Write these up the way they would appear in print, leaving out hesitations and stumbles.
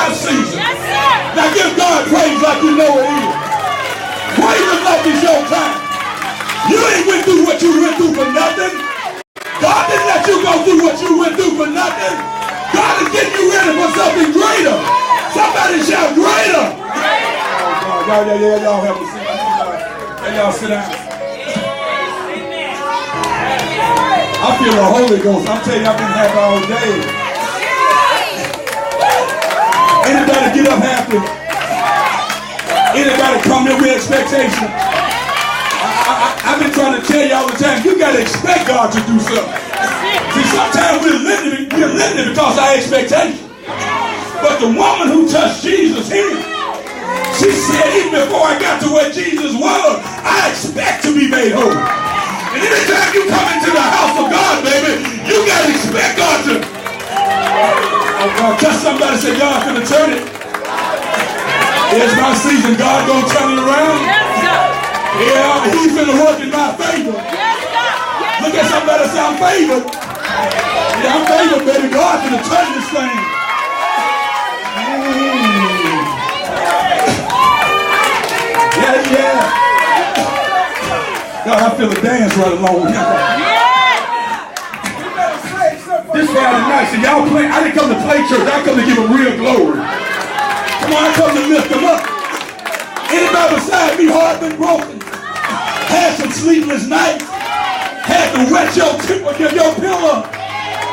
our season. Yes, sir. Now give God praise like you know it is. Praise Him like it's your time. You ain't went through what you went through for nothing. God didn't let you go through what you went through for nothing. God is getting you ready for something greater. Somebody shout greater. Oh God, y'all have a seat. Y'all sit down. I feel the Holy Ghost. I'm telling you, I've been happy all day. Anybody get up happy? Anybody come here with expectation? I've been trying to tell you all the time, you got to expect God to do something. See, sometimes we're living because of our expectation. But the woman who touched Jesus here, she said, even before I got to where Jesus was, I expect to be made whole. And anytime you come into the house of God, baby, you got to expect God to. Oh God, touch somebody, say, God's going to turn it. It's my season. God going to turn it around. Yes, God. Yeah, He's going to work in my favor. Yes, God. Yes, look at somebody say, I'm favored. Yeah, I'm favored, baby. God's going to turn this thing. Yeah. God, I feel a dance right along with Him. This Friday night, so y'all play. I didn't come to play church. I come to give Him real glory. Come on, I come to lift Him up. Anybody beside me heart been broken? Had some sleepless nights? Had to wet your pillow?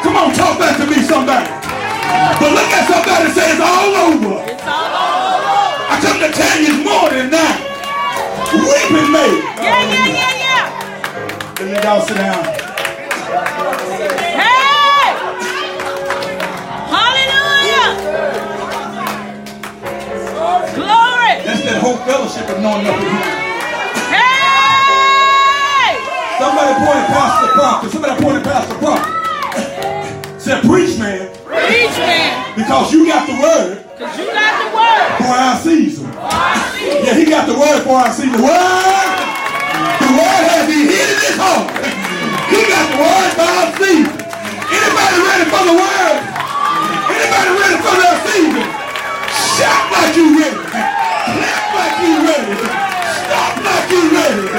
Come on, talk back to me, somebody. But look at somebody and say it's all over. It's all over. I come to tell you it's more than that. Weeping may. Yeah. Let y'all sit down. Hey! Hallelujah! Glory! That's that whole fellowship of knowing up in here. Hey! Somebody pointed Pastor Proctor. Somebody pointed Pastor Proctor. Said, preach, man. Preach, man. Because you got the word. Because you got the word. For our season. Yeah, he got the word for our season. The word has been hid in his heart. He got the word for our season. Anybody ready for the word? Anybody ready for their season? Shout like you ready. Clap like you ready. Stop like you ready.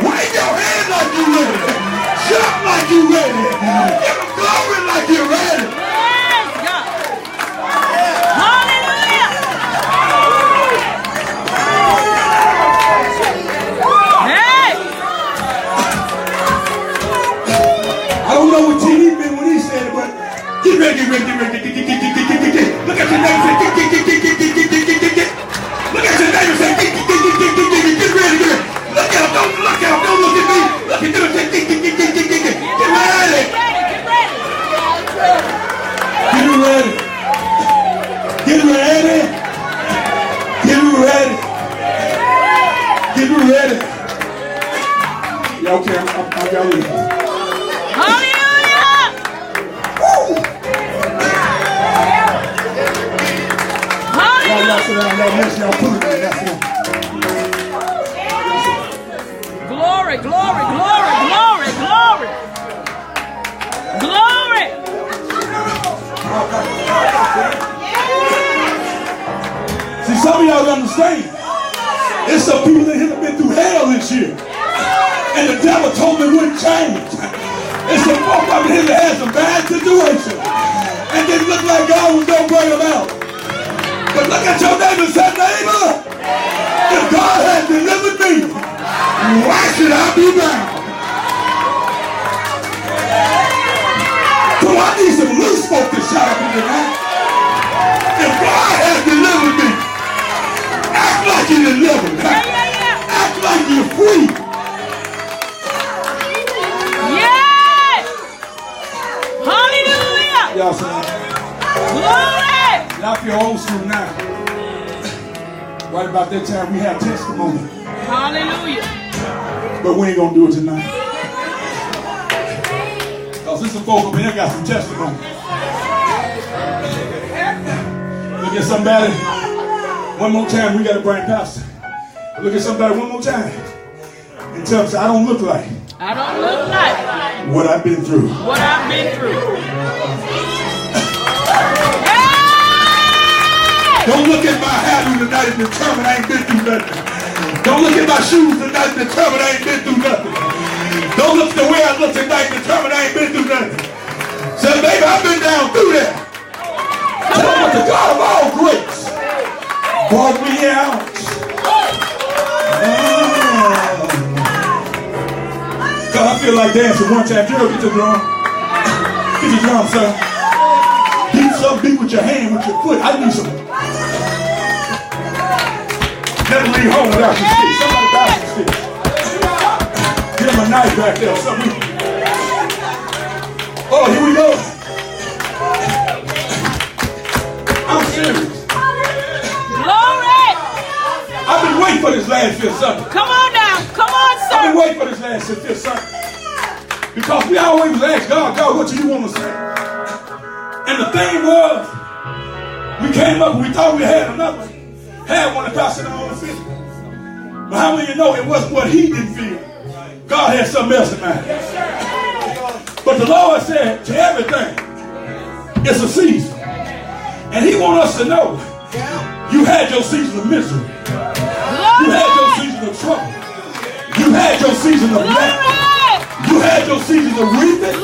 Wave your hand like you ready. Jump like you ready. Give them glory like you're ready. Yes, God. Hallelujah. Hey. I don't know what TV been when he said it, but get ready. Look at your neighbor and say, Look at your neighbor and say, get ready. Look out, don't look at me. Look at them, say, get ready. Get ready. Yeah, okay, I got it. Hallelujah. Y'all sit down, y'all miss, y'all put it in. That's it. Glory. See, some of y'all don't understand. There's some people that have been through hell this year. And the devil told me it wouldn't change. There's some folk up here that had some bad situations. And they look like God was going to bring them out. But look at your neighbor and say, neighbor, if God has delivered me, why should I be bound? So I need some loose folk to shout up in the night. If God has delivered me, act like you're delivered. Act like you're free. Yes. Hallelujah. Y'all say, Glory. y'all feel old school now. Right about that time we have testimony. Hallelujah. But we ain't gonna do it tonight. Because there's some folk over here got some testimony. Look at somebody. One more time, we gotta bring Pastor. Look at somebody one more time. And tell them, I don't look like what I've been through. Don't look at my hairdo tonight and determine I ain't been through nothing. Don't look at my shoes tonight and determine I ain't been through nothing. Don't look at the way I look tonight and determine I ain't been through nothing. Say, baby, I've been down through that. Tell me what the God of all grace brought me out. God, I feel like dancing one time. Gerald, get your drum. Get your drum, son. Beat some beat with your hand, with your foot. I need some. Never leave home without your stick. Somebody buy some sticks. Get him a knife back there. Something. Oh, here we go. I'm serious. Glory. I've been waiting for this last fifth Sunday. Come on now. Come on, sir. I've been waiting for this last fifth Sunday. Because we always ask God, God, what do you want to say? And the thing was, we came up and we thought we had another one. Had one that Pastor on feel. But how many of you know it wasn't what he didn't feel? God had something else in mind. But the Lord said to everything, it's a season. And he wants us to know, you had your season of misery. You had your season of trouble. You had your season of lack. You had your season of weeping.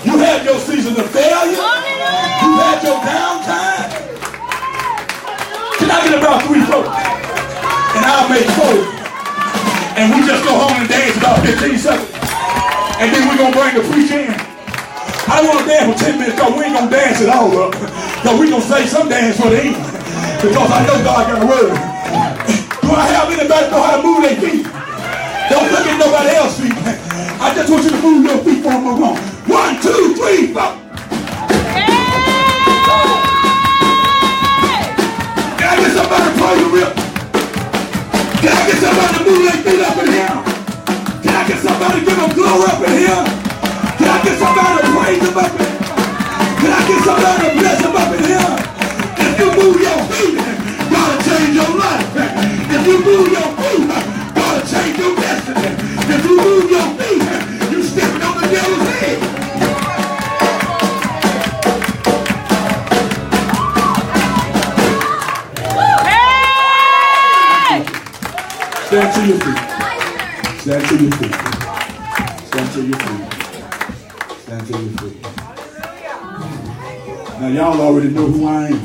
You had your season of failure. You had your downtime. Can I get about 3 folks? And I'll make 4. And we just go home and dance about 15 seconds. And then we're going to bring the preacher in. I don't want to dance for 10 minutes because we ain't going to dance it all up. Because we're going to say some dance for the end. Because I know God got a word. Do I have anybody know how to move their feet? Don't look at nobody else's feet. I just want you to move your feet for a moment. 1, 2, 3, 4. Can I get somebody to play the rip? Can I get somebody to move their feet up in here? Can I get somebody to give them glory up in here? Can I get somebody to praise them up in here? Can I get somebody to bless them up in here? If you move your feet, God will change your life. If you move your feet, God will change your destiny. If you move your feet, you stepping on the devil's head. Stand to your feet. Stand to your feet. Stand to your feet. Stand to your feet. Now y'all already know who I am.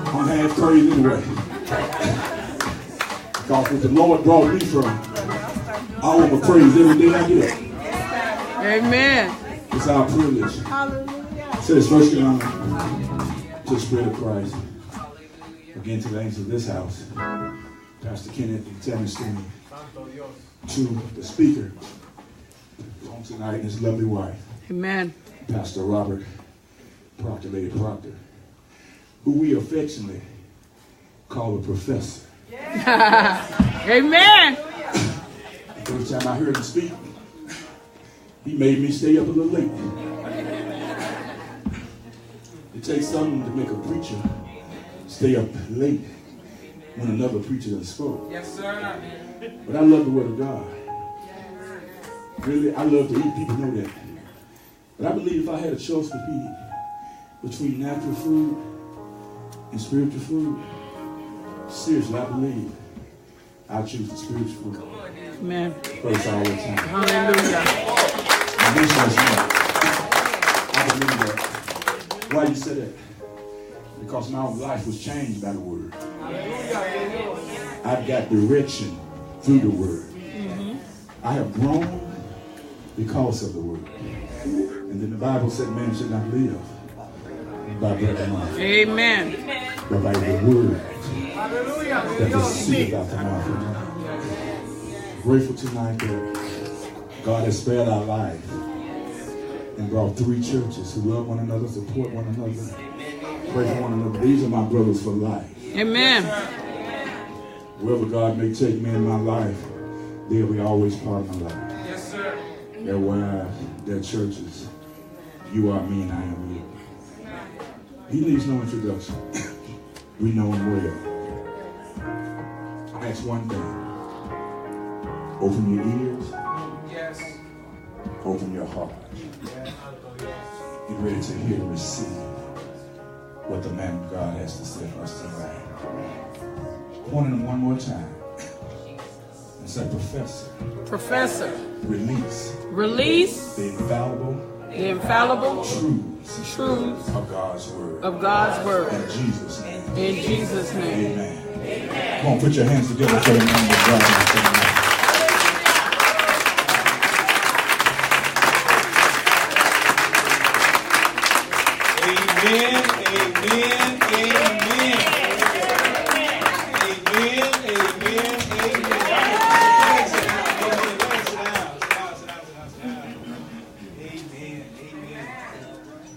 I'm half crazy anyway. Because what the Lord brought me from, I want to praise every day I get up. Amen. It's our privilege. Hallelujah. Say this first honor to the Spirit of Christ. Again to the angels of this house. Pastor Kenneth and Tammy Steen, to the speaker on tonight and his lovely wife. Amen. Pastor Robert Proctor, Lady Proctor, who we affectionately call a professor. Yeah. Amen. Every time I heard him speak, he made me stay up a little late. It takes something to make a preacher stay up late when another preacher done spoke. Yes, sir. But I love the word of God. Really, I love to eat. People know that. But I believe if I had a choice to eat between natural food and spiritual food, seriously, I believe I choose the spiritual food. Amen. First all the time. Hallelujah. And this was I believe that. Why you say that? Because my life was changed by the word. I've got direction through the word. I have grown because of the word. And then the Bible said man should not live by bread alone. Amen. But by the word that proceedeth out the mouth of God. Grateful tonight that God has spared our life and brought 3 churches who love one another, support one another, pray for one another. These are my brothers for life. Amen. Wherever God may take me in my life, they'll be always part of my life. Yes, sir. Their wives, their churches. You are me and I am you. He needs no introduction. We know him well. That's one thing. Open your ears. Yes. Open your heart. Get ready to hear and receive what the man of God has to say for us tonight. Point him one more time and say, Professor. Professor. Release. Release. The infallible. The infallible. Truths. Truths. Of God's word. Of God's word. In Jesus' name. In Jesus' name. Amen. Come on, put your hands together for the man of God. Amen, amen, amen. Amen, amen, amen. Amen, amen.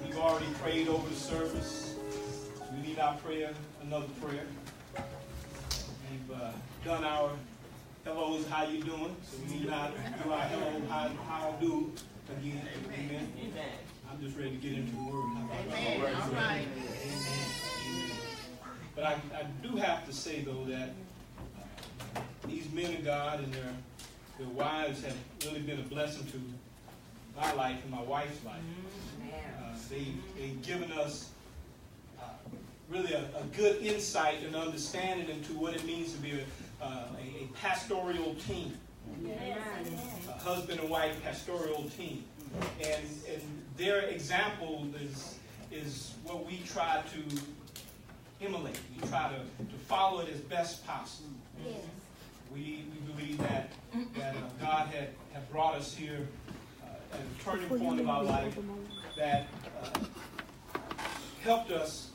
We've already prayed over the service. We need our prayer, another prayer. We've done our hellos, how you doing? So we need our do our hello, how I do again. Amen. I'm just ready to get into the word. Amen. All right. Amen. But I do have to say, though, that these men of God and their wives have really been a blessing to my life and my wife's life. They've given us really a good insight and understanding into what it means to be a pastoral team, a husband and wife pastoral team. And their example is what we try to emulate. We try to follow it as best possible. Yes. We believe that God had brought us here at a turning point of our life that helped us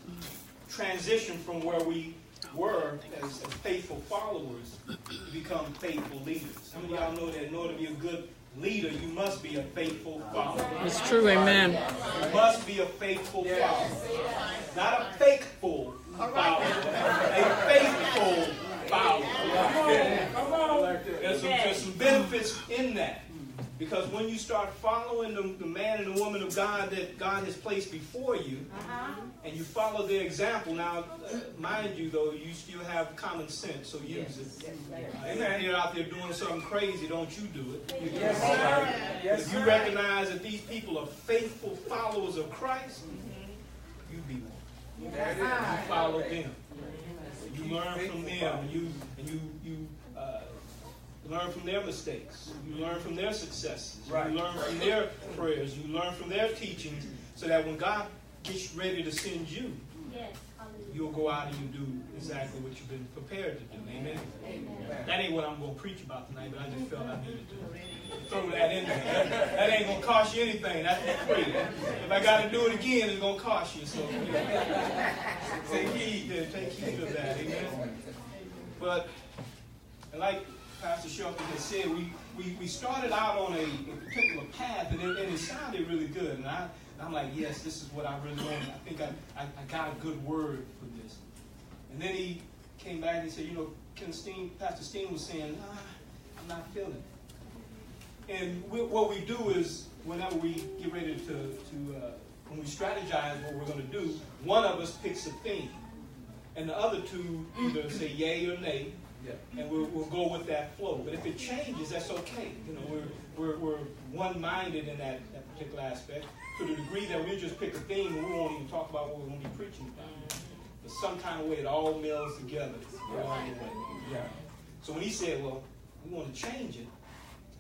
transition from where we were as faithful followers to become faithful leaders. Some of y'all know that in order to be a good leader, you must be a faithful follower. It's true, amen. You must be a faithful follower. Not a fakeful follower. A faithful follower. There's some benefits in that. Because when you start following the man and the woman of God that God has placed before you, and you follow their example, now, mind you, though, you still have common sense, so use it. If you're out there doing something crazy, don't you do it. If you recognize that these people are faithful followers of Christ, you be one. You follow them. You learn from them, and you learn from their mistakes. You learn from their successes. Right. You learn from their prayers. You learn from their teachings, so that when God gets ready to send you, you'll go out and you do exactly what you've been prepared to do. Amen? That ain't what I'm going to preach about tonight, but I just felt I needed to throw that in there. That ain't going to cost you anything. That's for free. If I got to do it again, it's going to cost you. So take heed of that. Amen? But like Pastor Shelton has said, we started out on a particular path, and it sounded really good. And I'm like, yes, this is what I really want. I think I got a good word for this. And then he came back and said, Pastor Steen was saying, I'm not feeling it. And what we do is, whenever we get ready when we strategize what we're going to do, one of us picks a theme, and the other two either say yay or nay. And we'll go with that flow. But if it changes, that's okay. We're one-minded in that particular aspect, to the degree that we just pick a theme and we won't even talk about what we're going to be preaching about. But some kind of way it all melds together along the way. So when he said, well, we want to change it,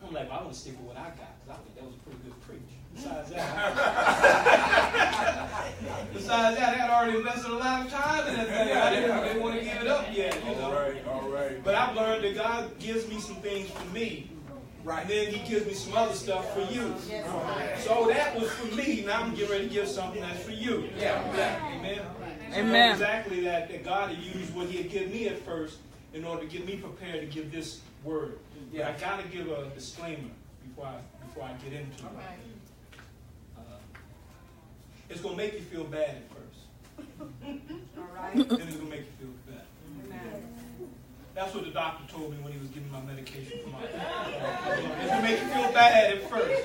I'm like, well, I want to stick with what I got, because I think that was a pretty good preach. Besides that, I had already invested a lot of time in that thing. I didn't want to give it up yet. All right. But I've learned that God gives me some things for me. Right. And then he gives me some other stuff for you. So that was for me. Now I'm getting ready to give something that's for you. Amen. Amen. Exactly that God had used what he had given me at first in order to get me prepared to give this word. But I got to give a disclaimer before I get into it. It's going to make you feel bad at first. All right. Then it's going to make you feel better. Amen. That's what the doctor told me when he was giving my medication for my It's going to make you feel bad at first.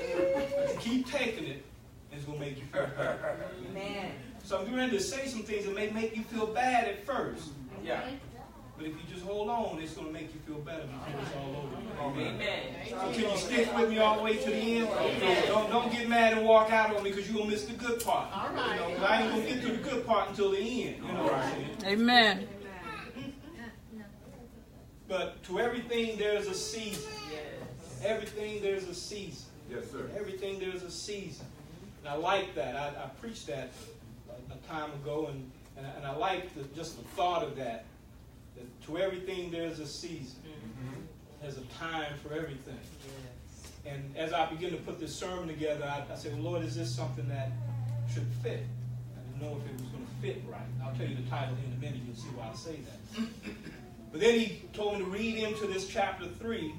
But you keep taking it, and it's going to make you feel better. Amen. So I'm going to say some things that may make you feel bad at first. Yeah. But if you just hold on, it's going to make you feel better before it's all over. Amen. So can you stick with me all the way to the end? Don't get mad and walk out on me because you're going to miss the good part. All right. You know, I ain't going to get to the good part until the end. You know what I'm saying? Amen. But to everything there's a season. Everything there's a season. Yes, sir. Everything there's a season. And I like that. I preached that a time ago, and I like just the thought of that. That to everything there's a season. There's a time for everything. And as I begin to put this sermon together, I said, well, Lord, is this something that should fit? I didn't know if it was going to fit right. I'll tell you the title in a minute. You'll see why I say that. But then he told me to read into this chapter 3.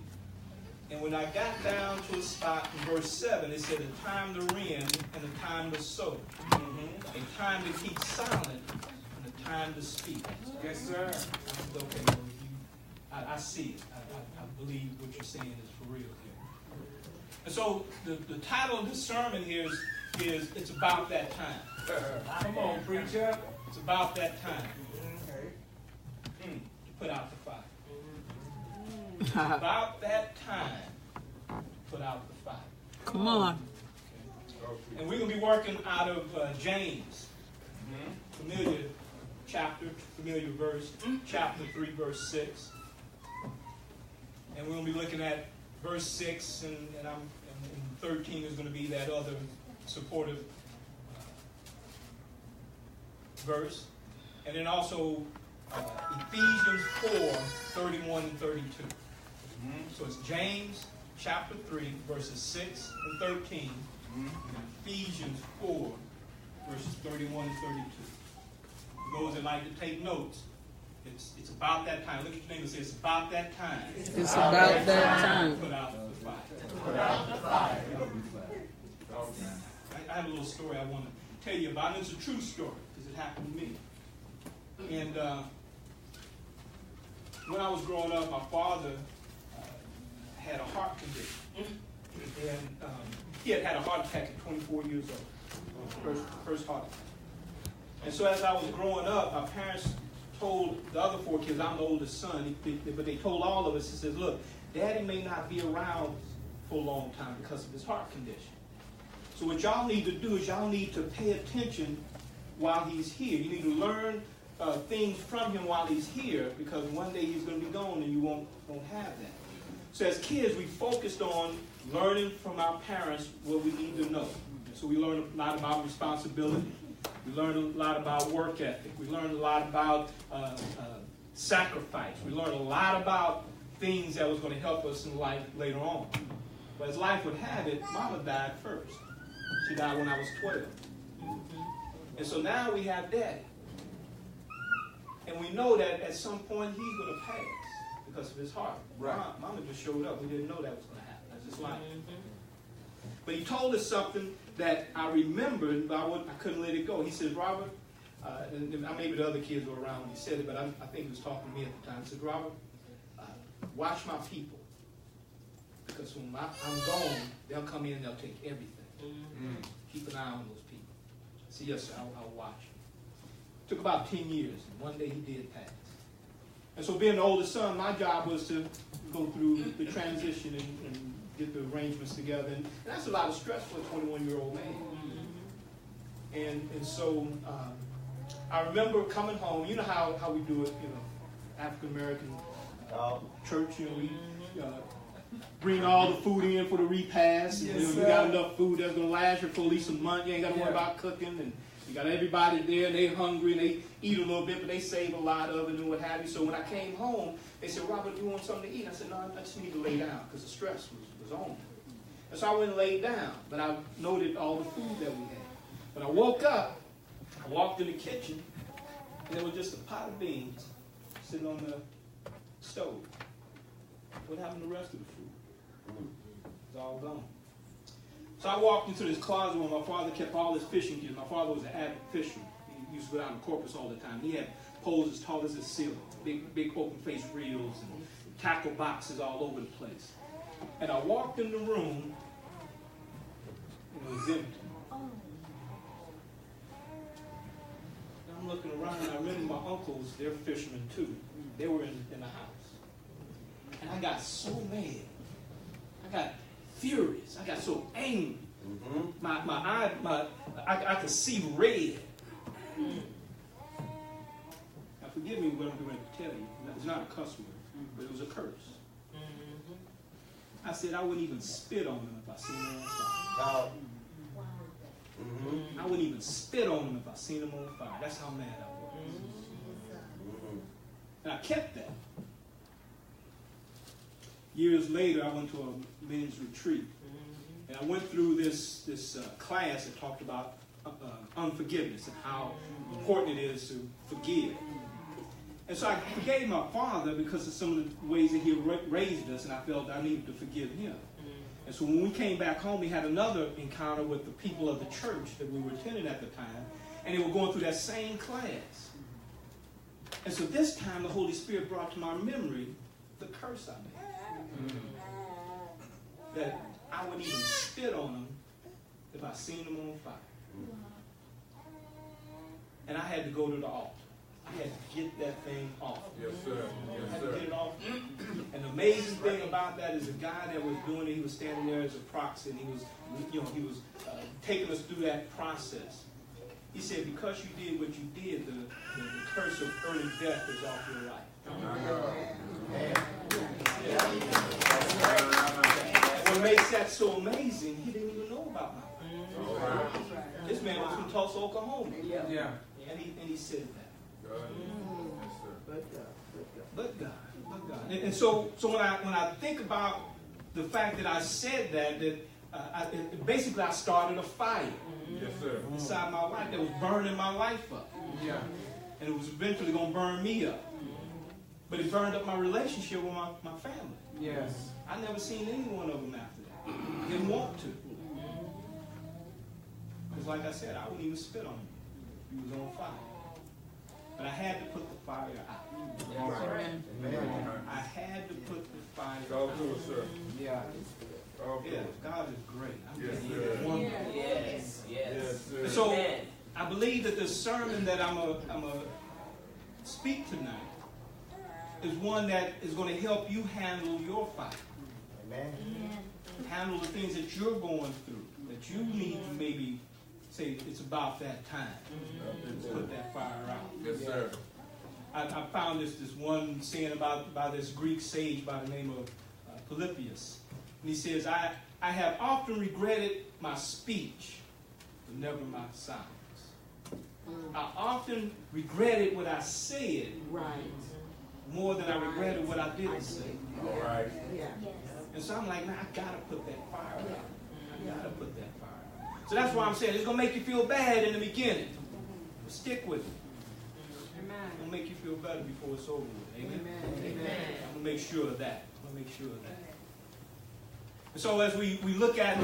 And when I got down to a spot in verse 7, it said, a time to rend and a time to sow. A time to keep silent and a time to speak. Yes, sir. I said, okay, Lord, I see it. I believe what you're saying is for real here. And so the title of this sermon here is It's About That Time. Come on, preacher. It's about that time. To put out the fire. It's about that time to put out the fire. Come on. And we're going to be working out of James. Familiar chapter, familiar verse, chapter 3, verse 6. And we're going to be looking at verse 6, and 13 is going to be that other supportive verse. And then also Ephesians 4, 31 and 32. So it's James chapter 3, verses 6 and 13. And Ephesians 4, verses 31 and 32. For those that like to take notes, it's about that time. Look at your name and say, it's about that time. It's about that time. Put out the fire. Put out the fire. I have a little story I want to tell you about, and it's a true story because it happened to me. And when I was growing up, my father had a heart condition. And he had a heart attack at 24 years old. First heart attack. And so as I was growing up, my parents told the other 4 kids, I'm the oldest son, but they told all of us, he says, look, Daddy may not be around for a long time because of his heart condition. So what y'all need to do is y'all need to pay attention while he's here. You need to learn things from him while he's here, because one day he's going to be gone and you won't have that. So as kids, we focused on learning from our parents what we need to know. So we learned a lot about responsibility. We learned a lot about work ethic. We learned a lot about sacrifice. We learned a lot about things that was going to help us in life later on. But as life would have it, Mama died first. She died when I was 12. And so now we have Daddy. And we know that at some point he's going to pass because of his heart. Right. Mama just showed up. We didn't know that was going to happen. That's just life. But he told us something that I remembered, but I couldn't let it go. He said, Robert, and maybe the other kids were around when he said it, but I think he was talking to me at the time. He said, Robert, watch my people. Because when I'm gone, they'll come in and they'll take everything. Keep an eye on those people. I said, yes, sir, I'll watch. It took about 10 years, and one day he did pass. And so being the oldest son, my job was to go through the transition and get the arrangements together. And that's a lot of stress for a 21-year-old man. And so I remember coming home. You know how we do it, African-American church, we bring all the food in for the repast. Yes, you got enough food that's going to last you for at least a month. You ain't got to worry about cooking. And you got everybody there, and they're hungry, and they eat a little bit, but they save a lot of it and what have you. So when I came home, they said, Robert, you want something to eat? I said, no, I just need to lay down because the stress was on me. And so I went and laid down, but I noted all the food that we had. When I woke up, I walked in the kitchen, and there was just a pot of beans sitting on the stove. What happened to the rest of the food? It was all gone. So I walked into this closet where my father kept all his fishing gear. My father was an avid fisherman. He used to go out in Corpus all the time. He had poles as tall as a ceiling, big open-faced reels and tackle boxes all over the place. And I walked in the room, and it was empty. And I'm I'm looking around, and I remember my uncles, they're fishermen too. They were in the house. And I got so mad. I got furious. I got so angry. I could see red. Now forgive me what I'm going to tell you. It's not a cuss word, but it was a curse. I said I wouldn't even spit on them if I seen them on fire. I wouldn't even spit on them if I seen them on fire. That's how mad I was. And I kept that. Years later, I went to a men's retreat. And I went through this class that talked about unforgiveness and how important it is to forgive. And so I forgave my father because of some of the ways that he raised us, and I felt I needed to forgive him. And so when we came back home, we had another encounter with the people of the church that we were attending at the time, and they were going through that same class. And so this time, the Holy Spirit brought to my memory the curse I made. That I wouldn't even spit on them if I seen them on fire. And I had to go to the altar. I had to get that thing off. Yes, sir. I had to get it off. And the amazing thing about that is the guy that was doing it, he was standing there as a proxy, and he was taking us through that process. He said, because you did what you did, the curse of early death is off your life. What makes that so amazing, he didn't even know about my life. This man was from Tulsa, Oklahoma. And he said that. But God. And so when I think about the fact that I said that basically I started a fire inside my life that was burning my life up. And it was eventually going to burn me up. But it burned up my relationship with my family. I never seen any one of them after that. Didn't want to. Because like I said, I wouldn't even spit on him. He was on fire. But I had to put the fire out. I had to put the fire out. God is great. So I believe that the sermon that I'm gonna speak tonight is one that is going to help you handle your fire. Handle the things that you're going through, that you need to maybe say it's about that time to put that fire out. Yes, sir. I found this one saying by this Greek sage by the name of Polybius. And he says, I have often regretted my speech, but never my silence. I often regretted what I said more than I regretted what I didn't say. All right. And so I'm like, I gotta put that fire out. I gotta put that fire out. So that's why I'm saying it's gonna make you feel bad in the beginning. But stick with it. It's gonna make you feel better before it's over with. Amen. I'm gonna make sure of that. And so as we look at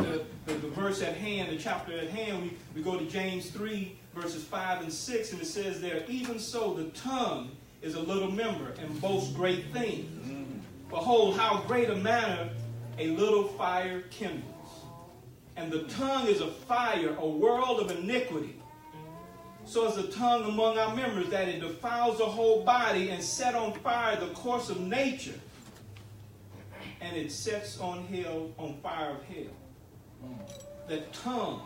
the verse at hand, the chapter at hand, we go to James 3, verses 5 and 6, and it says there, even so the tongue is a little member and boasts great things. Behold, how great a matter a little fire kindles. And the tongue is a fire, a world of iniquity. So is the tongue among our members, that it defiles the whole body and set on fire the course of nature. And it sets on fire of hell. That tongue,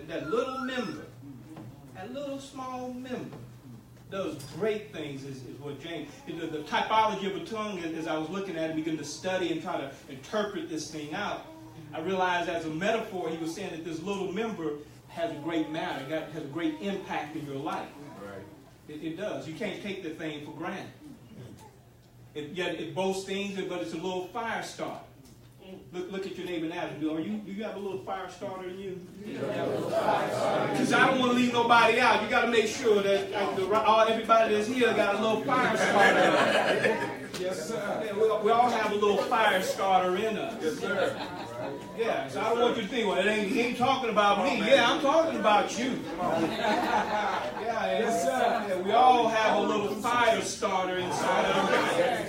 that little member, that little small member, does great things, is what James, the typology of a tongue, as I was looking at it, begin to study and try to interpret this thing out, I realized as a metaphor, he was saying that this little member has a great matter, has a great impact in your life. Right. It does. You can't take the thing for granted. It boasts things, but it's a little fire starter. Look at your neighbor now. Do you have a little fire starter in you? Because I don't want to leave nobody out. You got to make sure that everybody that's here got a little fire starter. Yes, sir. Yeah, we all have a little fire starter in us. Yes, sir. Yeah, so I don't want you to think, well, he ain't talking about me. Yeah, I'm talking about you. Yes, sir. Yeah, we all have a little fire starter inside our life.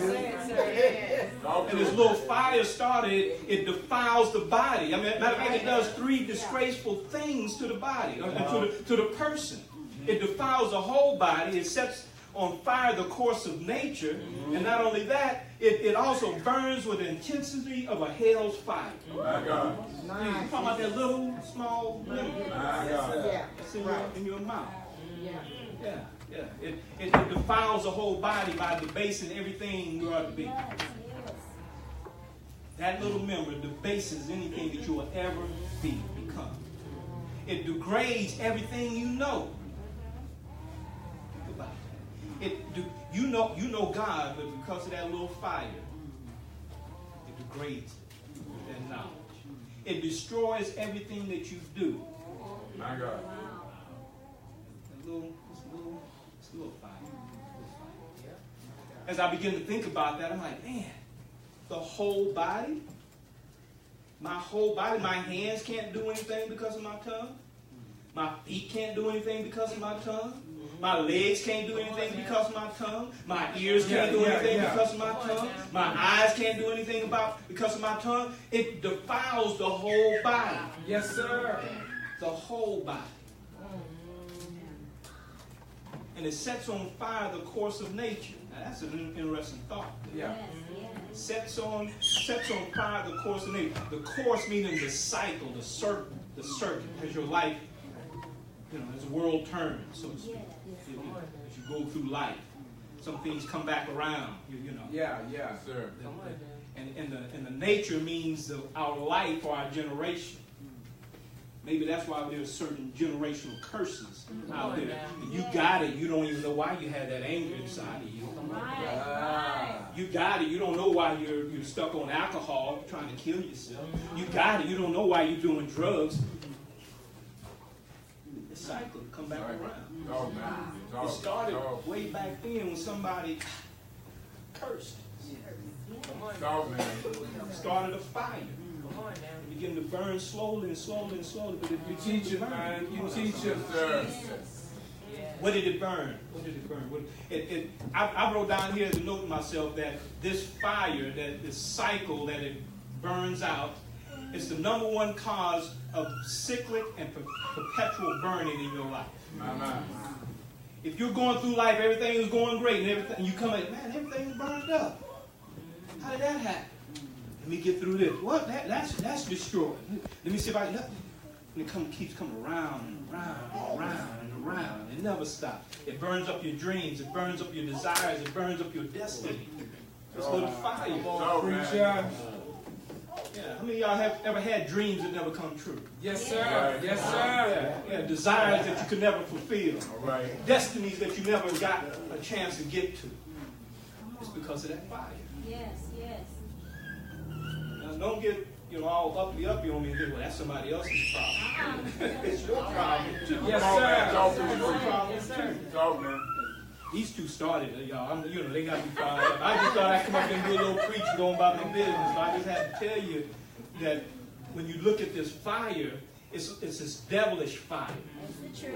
And this little fire started, it defiles the body. I mean, matter of fact, it does 3 disgraceful things to the body, to the person. It defiles the whole body. It sets on fire the course of nature. And not only that, it also burns with the intensity of a hell's fire. My God. You're talking about that little, small, little. My God. That's in your mouth. Yeah. It defiles the whole body by debasing everything you are to be. That little member debases anything that you will ever become. It degrades everything you know. Think about that. You know God, but because of that little fire, it degrades it with that knowledge. It destroys everything that you do. My God. It's a little fire. As I begin to think about that, I'm like, man, the whole body, my hands can't do anything because of my tongue. My feet can't do anything because of my tongue. My legs can't do anything because of my tongue. My ears can't do anything because of my tongue. My eyes can't do anything because of my tongue. It defiles the whole body. Yes, sir. The whole body. And it sets on fire the course of nature. Now that's an interesting thought. Yeah. Sets on fire the course of nature. The course meaning the cycle, the circuit, as your life, as the world turns, so to speak. As you go through life, some things come back around. Yeah, sir. And the nature means our life or our generation. Maybe that's why there's certain generational curses out there. You got it. You don't even know why you had that anger inside of you. You got it. You don't know why you're stuck on alcohol trying to kill yourself. You got it. You don't know why you're doing drugs. The cycle come back around. It started way back then when somebody cursed. Started a fire. Begin to burn slowly and slowly and slowly. But if you teach it, man, you teach it. What did it burn? I wrote down here as a note to myself that this fire, that this cycle that it burns out, is the number one cause of cyclic and perpetual burning in your life. If you're going through life, everything is going great, and everything, and you come like, man, everything's burned up. How did that happen? Let me get through this. What? That's destroyed. Let me see if I can. And it keeps coming around and around and around and around. It never stops. It burns up your dreams. It burns up your desires. It burns up your destiny. This little fire. Preacher. Yeah. How many of y'all have ever had dreams that never come true? Yes, sir. Yes, sir. Yeah. Desires that you could never fulfill. All right. Destinies that you never got a chance to get to. It's because of that fire. Yes. Now, don't get all uppy on me and think, well, that's somebody else's problem. It's your problem. Yes, sir. Talk, man. These two started it, y'all. They got me fired up. I just thought I'd come up and do a little preaching going about my business. So I just had to tell you that when you look at this fire, it's this devilish fire.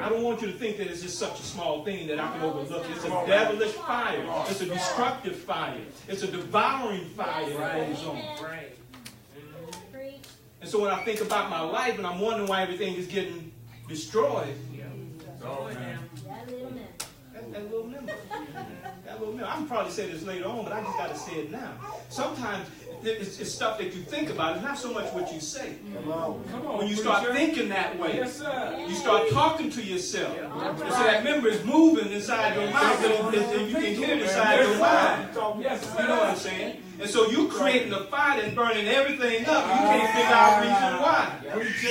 I don't want you to think that it's just such a small thing that I can overlook. It's a devilish fire. It's a destructive fire. It's a devouring fire that goes on. And so when I think about my life and I'm wondering why everything is getting destroyed, that little member. I can probably say this later on, but I just got to say it now. Sometimes it's stuff that you think about. It's not so much what you say. Come on, when you start thinking that way, yes, sir. You start talking to yourself. And so that member is moving inside your mouth, and you can hear it inside your mind. Yes, you know what I'm saying? And so you creating a fire that's burning everything up. You can't figure out the reason why.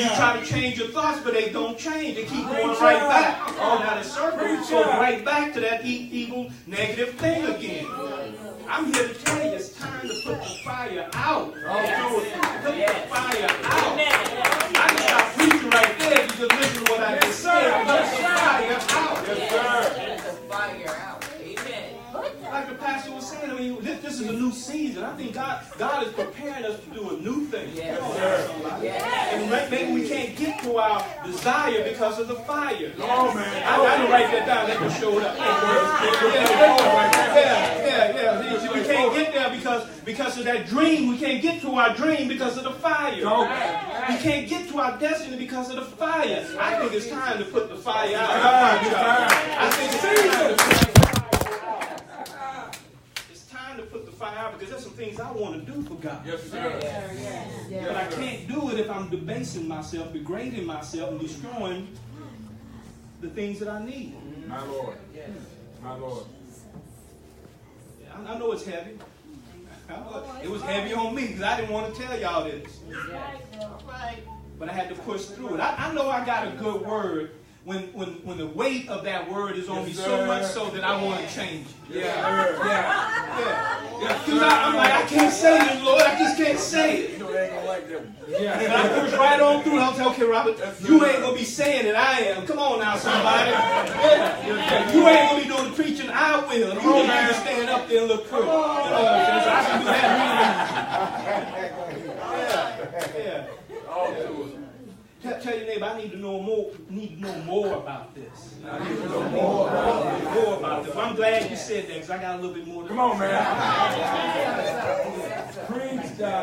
You try to change your thoughts, but they don't change. They keep going right back. Now the circle goes right back to that evil, negative thing again. I'm here to tell you it's time to put the fire out. Put the fire out. I can stop preaching right there if you just listen to what I just said. Put the fire out. Yes, sir. Put the fire out. Amen. Like the pastor was saying, this is a new season. I think God is preparing us to do a new thing. Yes. And maybe we can't get to our desire because of the fire. Oh, man. I didn't write that down. That just showed up. Yeah. We can't get there Yeah, because of that dream, we can't get to our dream because of the fire. We can't get to our destiny because of the fire. I think it's time to put the fire out. I think it's time to put the fire out because there's some things I want to do for God. Yes, sir. But I can't do it if I'm debasing myself, degrading myself, and destroying the things that I need. My Lord. My Lord. I know it's heavy. It was heavy on me because I didn't want to tell y'all this. But I had to push through it. I know I got a good word when the weight of that word is on me so much so that I want to change it. Because I'm like, I can't say it, Lord. I just can't say it. And I push right on through. I'll say, okay, Robert, you ain't going to be saying it. I am. Come on now, somebody. You ain't going to be doing the preaching. I will. You don't have to stand up there and look pretty. So I can do that. Tell your neighbor, I need to know more about this. I need to know more about this. I'm glad you said that because I got a little bit more. Come on, man.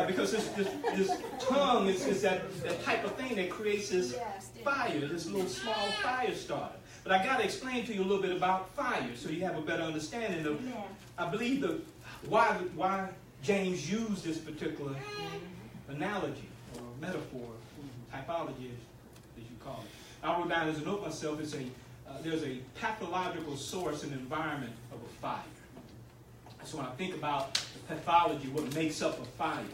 Because this tongue is that type of thing that creates this fire, this little small fire starter. But I got to explain to you a little bit about fire so you have a better understanding of, I believe, why James used this particular analogy or metaphor. Typology, as you call it. I wrote down as a note myself, there's a pathological source and environment of a fire. So when I think about the pathology, what makes up a fire,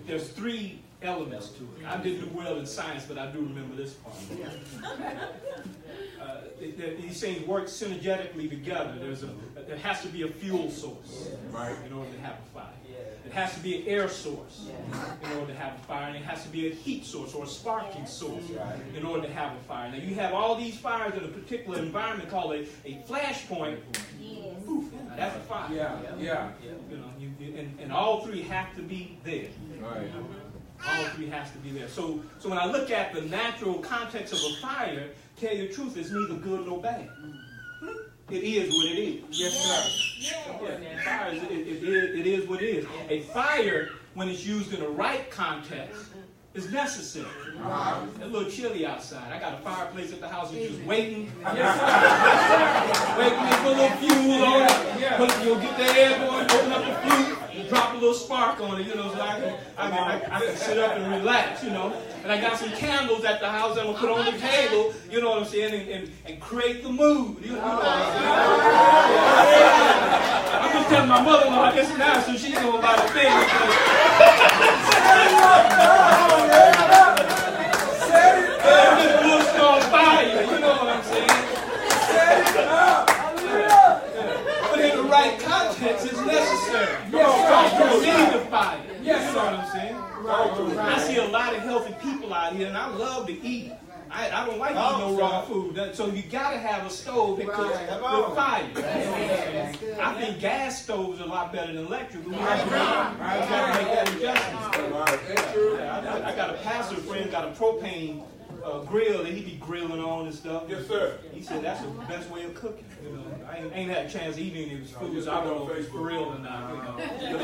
there's three elements to it. I didn't do well in science, but I do remember this part. These things work synergetically together. There has to be a fuel source in order to have a fire. It has to be an air source in order to have a fire, and it has to be a heat source or a sparking source in order to have a fire. Now you have all these fires in a particular environment called a flash point. Poof, now that's a fire. You know, and all three have to be there. All three has to be there. So when I look at the natural context of a fire, tell you the truth, it's neither good nor bad. It is what it is. Yes, sir. Fire it is what it is. A fire, when it's used in the right context, is necessary. It's a little chilly outside. I got a fireplace at the house and just waiting. Waiting for a little fuel on it. You'll get the air going, open up the flute, drop a little spark on it, you know, so I can sit up and relax, you know. And I got some candles at the house I'm going to put on the table, you know what I'm saying, and create the mood. You know what I'm saying? I'm just telling my mother-in-law this now so she know about the thing. This wood's on fire, you know what I'm saying? But in the right context, it's necessary. You need the fire. You know what I'm saying? I see a lot of healthy people out here, and I love to eat. I don't like eating no raw food. So you got to have a stove that cooks with fire. I think gas stoves are a lot better than electric. But we have to make that adjustment. I got a pastor friend, got a propane grill that he be grilling on and stuff. Yes, sir. He said that's the best way of cooking. You know, I ain't had a chance to eat any of his food, so I don't know if it's for real or not. You know.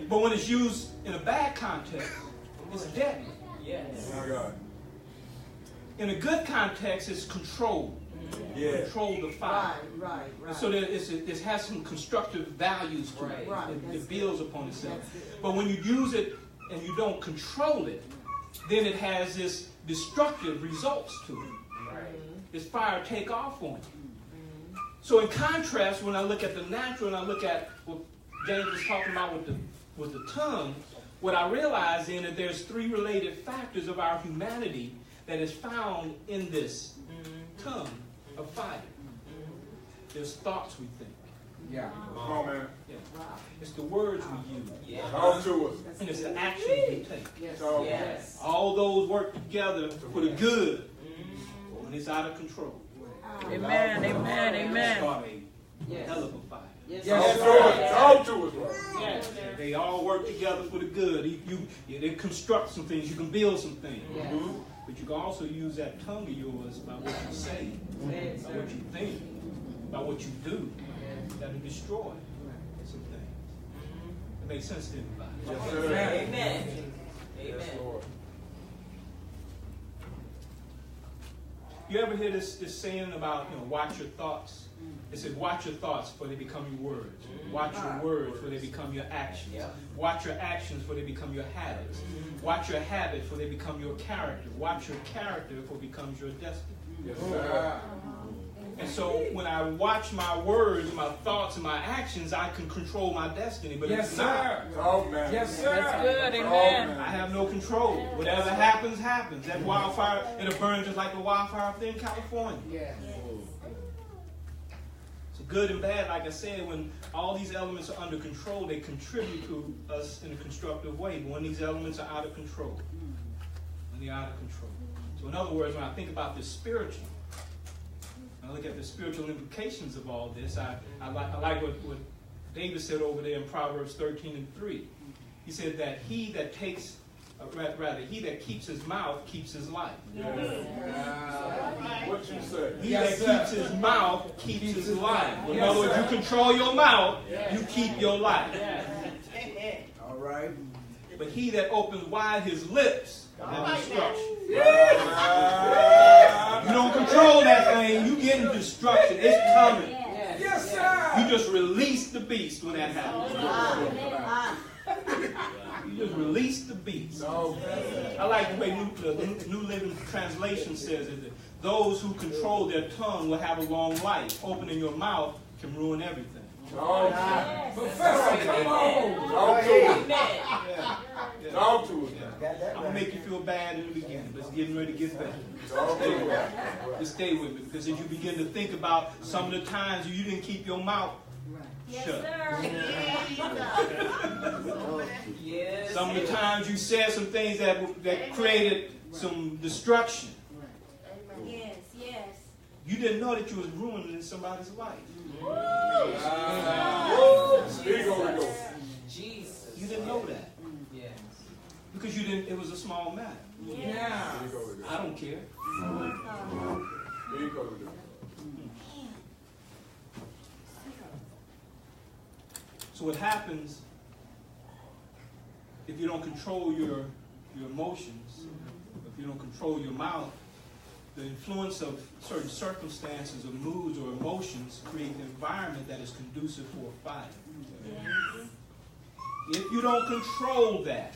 But when it's used in a bad context, it's deadly. Yes. My God. In a good context, it's controlled. Control the fire. Right. So it has some constructive values to it. It builds upon itself. But when you use it and you don't control it, then it has this destructive results to it. This fire take off on you. So in contrast, when I look at the natural and I look at what James was talking about with the tongue, what I realize in that there's three related factors of our humanity that is found in this tongue of fire. There's thoughts we think. Come on, man. It's the words we use. Talk to us. And it's the actions we take. Yes. All those work together for the good when it's out of control. Amen. Start a hell of a fire. Yes, Lord. Talk to us, Lord. Yes. They all work together for the good. They construct some things. You can build some things. Yes. But you can also use that tongue of yours by what you say, by what you think, by what you do, that'll destroy some things. It makes sense to everybody. Yes, sir. Amen. Yes, Lord. You ever hear this saying about, watch your thoughts? It says, watch your thoughts for they become your words. Watch your words for they become your actions. Watch your actions for they become your habits. Watch your habits for they become your character. Watch your character for it becomes your destiny. Yes, sir. And so when I watch my words, my thoughts, and my actions, I can control my destiny. But Yes, it's not. sir. Talk, man. Yes, sir. That's good, Talk, amen. man. I have no control. Whatever happens, happens. That wildfire, it'll burn just like the wildfire up there in California. Yes. So good and bad, like I said, when all these elements are under control, they contribute to us in a constructive way. But when these elements are out of control, when they're out of control. So in other words, when I think about this spiritual, when I look at the spiritual implications of all this, I like what David said over there in Proverbs 13:3. He said that he that keeps his mouth keeps his life. What you say? He Yes, that sir. keeps his mouth keeps his life. In Yes, other words, sir. you control your mouth, you keep your life. All right. But he that opens wide his lips have destruction. You don't control that thing, you getting destruction. It's coming. Yes, sir. You just release the beast when that happens. You just release the beast. I like the way the New Living Translation says it. That those who control their tongue will have a long life. Opening your mouth can ruin everything. Talk. Professor, come on. Talk to us. Yeah. Talk to us. I'm going to make you feel bad in the beginning, but it's getting ready to get better. Talk to us. Just stay with me, because as you begin to think about some of the times you didn't keep your mouth shut. Yes. Some of the times you said some things that created some destruction. Yes, yes. You didn't know that you was ruining somebody's life. Speak, Holy Ghost. Jesus. You didn't know that. Yes. Because you didn't. It was a small matter. Yeah. Speak, Holy Ghost. I don't care. Speak, Holy Ghost. So what happens if you don't control your emotions, if you don't control your mouth, the influence of certain circumstances or moods or emotions create an environment that is conducive for a fire. If you don't control that,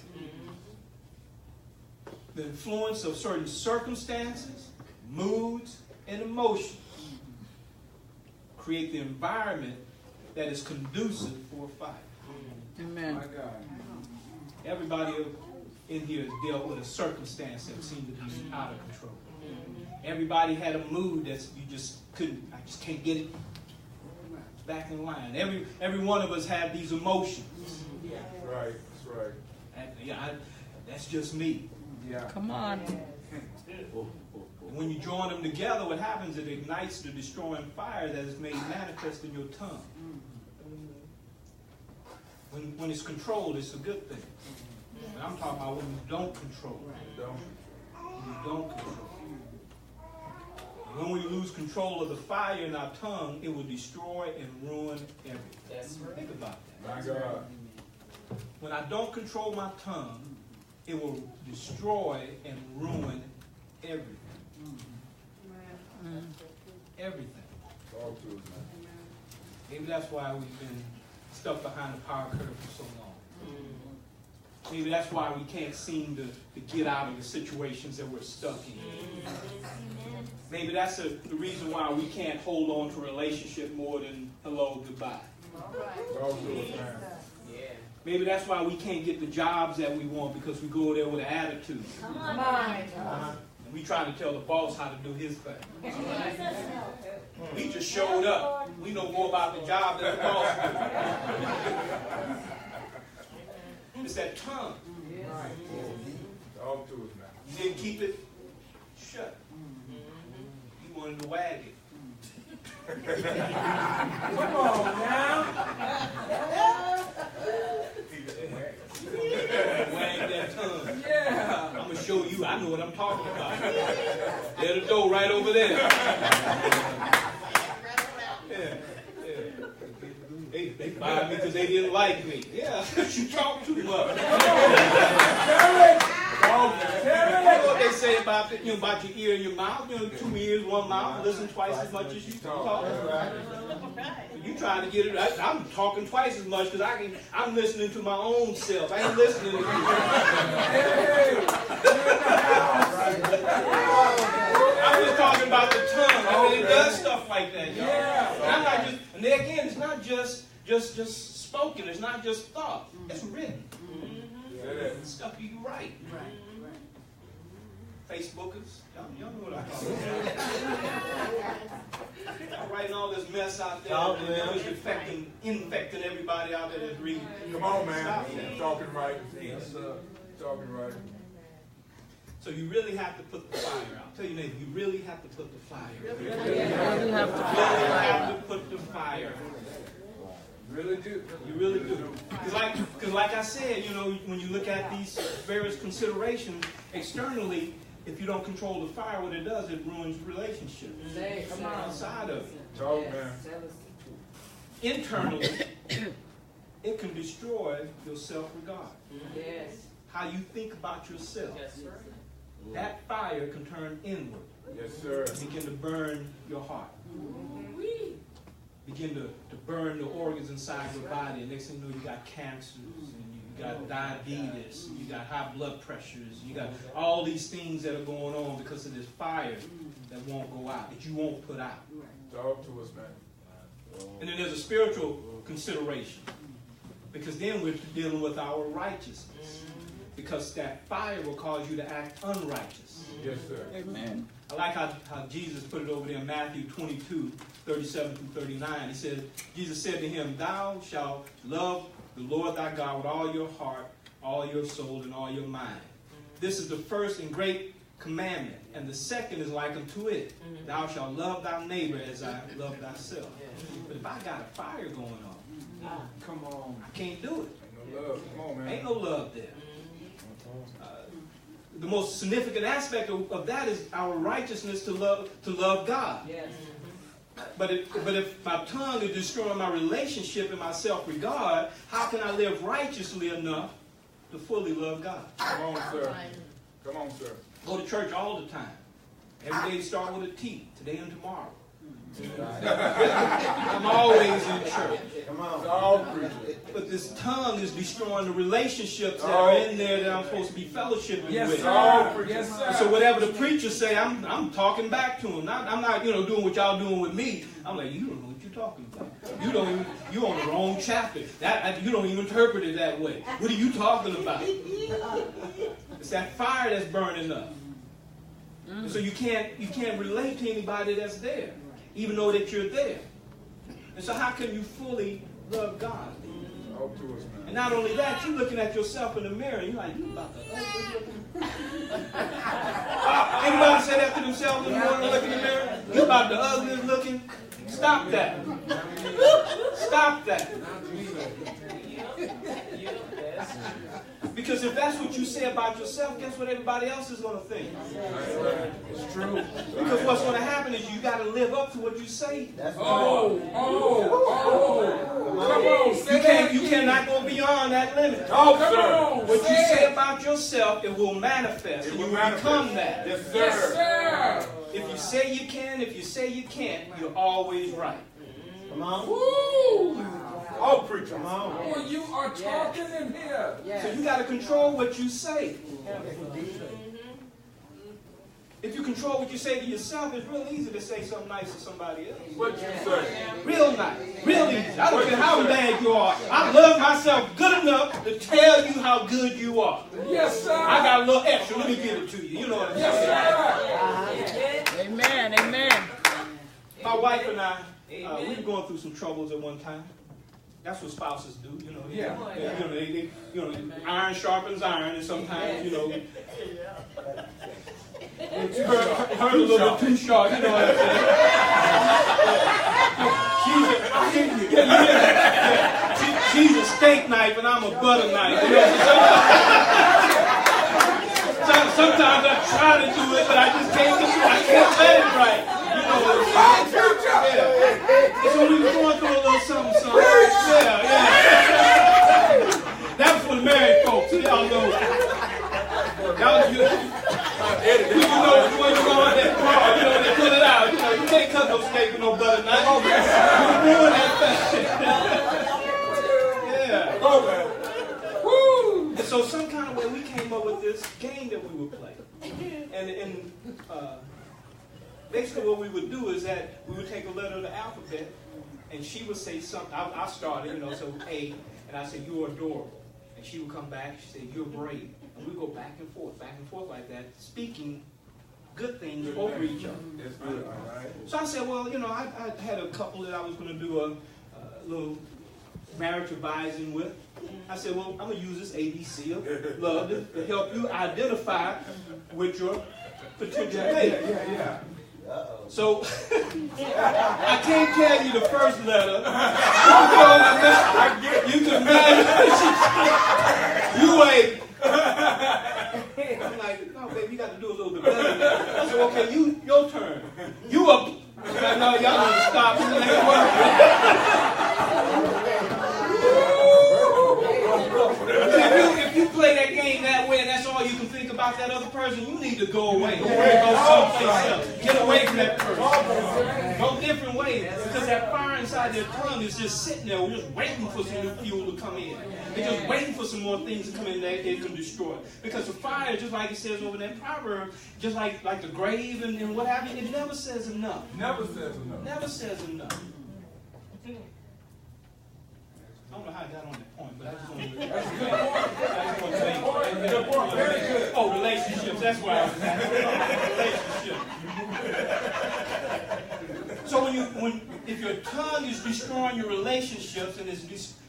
the influence of certain circumstances, moods, and emotions create the environment that is conducive for a fire. Amen. My God. Everybody in here has dealt with a circumstance that seemed to be out of control. Everybody had a mood that you just couldn't, I just can't get it back in line. Every one of us have these emotions. Right. That's right. That's just me. Yeah. Come on. And when you join them together, what happens? It ignites the destroying fire that is made manifest in your tongue. When it's controlled, it's a good thing. But I'm talking about when you don't control. When you don't control. When we lose control of the fire in our tongue, it will destroy and ruin everything. That's right. Think about that. My God. When I don't control my tongue, it will destroy and ruin everything. Everything. Talk to us, man. Maybe that's why we've been stuck behind the power curve for so long. Maybe that's why we can't seem to get out of the situations that we're stuck in. Maybe that's the reason why we can't hold on to a relationship more than hello, goodbye. Talk to us, man. Yeah. Maybe that's why we can't get the jobs that we want, because we go there with an attitude. And we trying to tell the boss how to do his thing. We just showed up. We know more about the job than the boss do. It's that tongue. Talk to us, man. You didn't keep it shut. You wanted to wag it. Come on now. Wag that tongue. Yeah. I'm going to show you. I know what I'm talking about. There's the door right over there. Yeah. They fired me because they didn't like me. Yeah, you talk too much. You know what they say about about your ear and your mouth? 2 ears, 1 mouth. Listen twice as much as you talk. You trying to get it right? I'm talking twice as much because I'm listening to my own self. I ain't listening to you. I'm just talking about the tongue. I mean, it does stuff like that, y'all. And I'm not just. And then again, it's not just spoken. It's not just thought. It's written. It's stuff you write. Facebookers, y'all know what I'm talking about. Y'all writing all this mess out there, and it's infecting everybody out there that's reading. Come on, man. Talking right. Yes, sir. Talking right. So you really have to put the fire out. Tell your neighbor, you really have to put the fire out. You have to Put the fire out. Really do. You really do. Because like I said, when you look at these various considerations externally, if you don't control the fire, what it does, it ruins relationships. Come outside of it. Talk, man. Internally, it can destroy your self-regard. Yes. How you think about yourself. Yes, sir. That fire can turn inward. Yes, sir. Begin to burn your heart. Begin to burn the organs inside your body. And next thing you know, you got cancers, and you got diabetes, and you got high blood pressures, you got all these things that are going on because of this fire that won't go out, that you won't put out. Talk to us, man. And then there's a spiritual consideration, because then we're dealing with our righteousness, because that fire will cause you to act unrighteous. Yes, sir. Amen. I like how Jesus put it over there in Matthew 22, 37 through 39. He said, Jesus said to him, "Thou shalt love the Lord thy God with all your heart, all your soul, and all your mind. This is the first and great commandment, and the second is like unto it. Thou shalt love thy neighbor as I love thyself." But if I got a fire going on, Come on. I can't do it. Ain't no love. Come on, man. Ain't no love there. The most significant aspect of that is our righteousness to love God. Yes. But if my tongue is destroying my relationship and my self-regard, how can I live righteously enough to fully love God? Come on, sir. Come on, sir. Go to church all the time. Every day start with a T, today and tomorrow. I'm always in church. Come on. It's all preaching. But this tongue is destroying the relationships that are in there that I'm supposed to be fellowshipping Yes, with. sir. Yes, sir. So whatever the preacher say, I'm talking back to him. I'm not doing what y'all doing with me. I'm like, you don't know what you're talking about. You on the wrong chapter. You don't even interpret it that way. What are you talking about? It's that fire that's burning up. So you can't relate to anybody that's there, even though that you're there. And so how can you fully love God? Talk to us, man. And not only that, you're looking at yourself in the mirror and you're like, you about the ugly looking. Anybody say that to themselves in the morning, look in the mirror? You about the ugliest looking? Stop that. Stop that. Because if that's what you say about yourself, guess what everybody else is going to think? It's true. Because what's going to happen is you got to live up to what you say. Oh. Come on, say that. You cannot go beyond that limit. Talk, Come sir. on. What you say about yourself, it will manifest. It And will you will manifest. become that. Yes, sir. Yes, sir. If you say you can, if you say you can't, you're always right. Woo. All preaching. Boy, you are talking in here. So you got to control what you say. If you control what you say to yourself, it's real easy to say something nice to somebody else. What you say? Real nice. Real easy. I don't care how bad you are. I love myself good enough to tell you how good you are. Yes, sir. I got a little extra. Let me give it to you. You know what I'm saying? Yes, sir. Amen. Amen. My wife and I, we were going through some troubles at one time. That's what spouses do, you know. Yeah. Iron sharpens iron, and sometimes, hurt a little bit too sharp, you know what I'm saying? She's a steak knife and I'm a butter knife. You know, sometimes I try to do it, but I just can't do it. I can't let it right. You know, yeah. So we were going through a little something. Yeah. That was for the married folks. So y'all know. That was good. You know which way you're going that far. You know, they put it out. You know, you can't cut no steak with no butter knife. You ruin that thing. Yeah. Woo! And so some kind of way we came up with this game that we would play. And basically what we would do is that we would take a letter of the alphabet and she would say something. I started, you know, so A, and I said, you're adorable. And she would come back, she said, you're brave. And we go back and forth like that, speaking good things over each other. That's good, all right. So I said, well, you know, I had a couple that I was going to do a little marriage advising with. I said, well, I'm going to use this ABC of love to help you identify with your potential mate. Yeah. So I can't tell you the first letter. You can imagine. You wait. I'm like, no, baby, you got to do a little bit better than that. I said, okay, your turn. You up. No, y'all need to stop. This ain't working. If you play that game that way and that's all you can think about that other person, you need to go away. Go someplace else. Get away from that person. Go different ways. Because that fire inside their tongue is just sitting there, just waiting for some new fuel to come in. They're just waiting for some more things to come in that they can destroy. Because the fire, just like it says over in that proverb, just like the grave and what have you, it never says enough. Never says enough. Never says enough. I don't know how I got on that point, but I just want to say. Oh, relationships. That's why I was at. Relationships. So if your tongue is destroying your relationships and is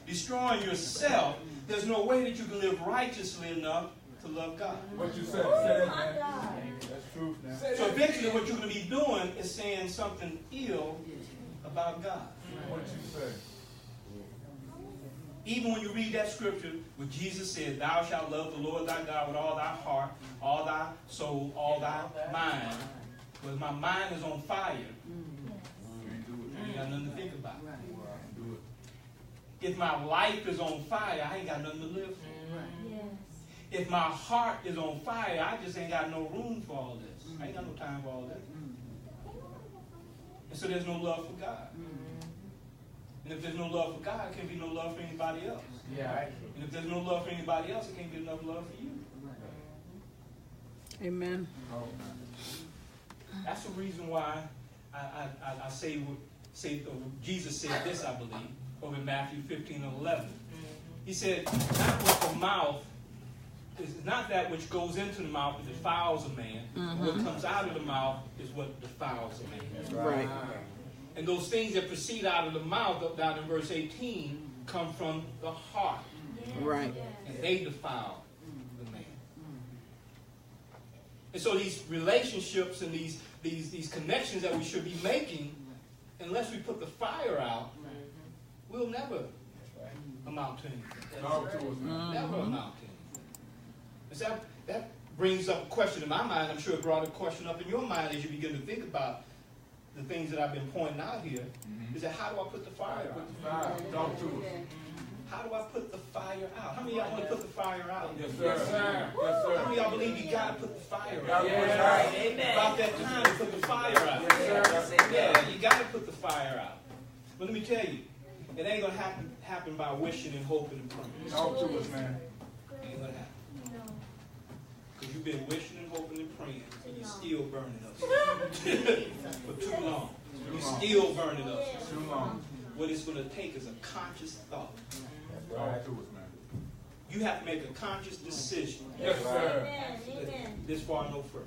destroying yourself, there's no way that you can live righteously enough to love God. What you said, man. That's truth now. So eventually what you're going to be doing is saying something ill about God. What you say? Even when you read that scripture, where Jesus said, thou shalt love the Lord thy God with all thy heart, all thy soul, all thy mind. Well, my mind is on fire. I ain't got nothing to think about. If my life is on fire, I ain't got nothing to live for. If my heart is on fire, I just ain't got no room for all this. I ain't got no time for all this. And so there's no love for God. And if there's no love for God, there can't be no love for anybody else. Yeah. And if there's no love for anybody else, there can't be enough love for you. Amen. That's the reason why I say Jesus said this, I believe, over in Matthew 15 and 11. He said, not what the mouth, is not that which goes into the mouth that defiles a man. What comes out of the mouth is what defiles a man. Right. And those things that proceed out of the mouth, down in verse 18, come from the heart. Right. And they defile the man. And so these relationships and these connections that we should be making, unless we put the fire out, we'll never amount to anything. Never amount to anything. And so that brings up a question in my mind. I'm sure it brought a question up in your mind as you begin to think about the things that I've been pointing out here, is that how do I put the fire out? Talk to us. How do I put the fire out? How many of y'all want to put the fire out? Yes, sir. Yes, sir. Yes, sir. How many of y'all believe you got to put the fire out? Yes. Amen. About that time to put the fire out. Yes, sir. Yeah, you got to put the fire out. But let me tell you, it ain't going to happen by wishing and hoping and praying. Talk to us, man. It ain't going to happen. Because you've been wishing and hoping and praying, and you're still burning up. For too long. You're still burning up. Too long. What it's going to take is a conscious thought. Talk to us, man. You have to make a conscious decision. Yes, sir. This far, no further.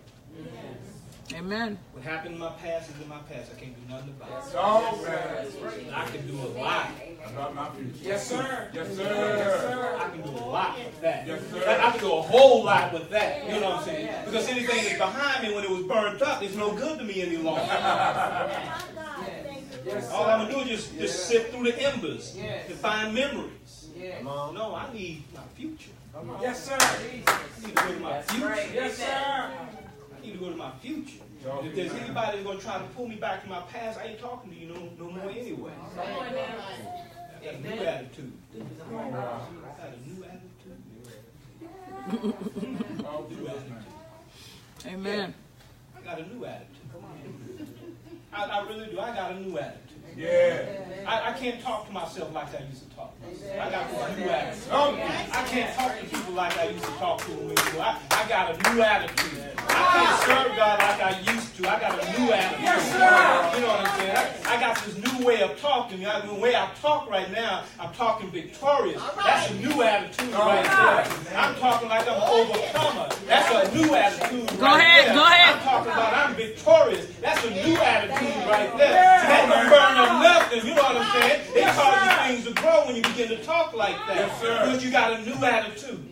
Amen. What happened in my past is in my past. I can't do nothing about it. Oh, man. I can do a lot. About my future. Yes, sir. Yes, Yes, sir. sir. I can do a lot with that. Yes, sir. I can do a whole lot with that. You know what I'm saying? Because anything that's behind me when it was burnt up is no good to me any longer. Yes, All I'm going to do is just sift through the embers Yes. and find memories. Yes. No, I need my future. Yes, sir. I need to go to my That's future. right. Yes, sir. I need to go to my future. If there's anybody that's going to try to pull me back to my past, I ain't talking to you no more anyway. Come on now. I got a new attitude. I got a new attitude. New attitude. Amen. I got a new attitude. I really do. I got a new attitude. Yeah. I can't talk to myself like I used to talk. I got this new attitude. I can't talk to people like I used to talk to them anymore. I got a new attitude. I can't serve God like I used to. I got a new attitude. Yes, sir. You know what I'm saying? I got this new way of talking. The way I talk right now, I'm talking victorious. That's a new attitude right there. I'm talking like I'm an overcomer. That's a new attitude Go right ahead, there. go ahead. I'm talking about I'm victorious. That's a new attitude right there. See, that don't burn up nothing. You know what I'm saying? It causes things to grow when you begin to talk like that. Yes, sir. Because you got a new attitude.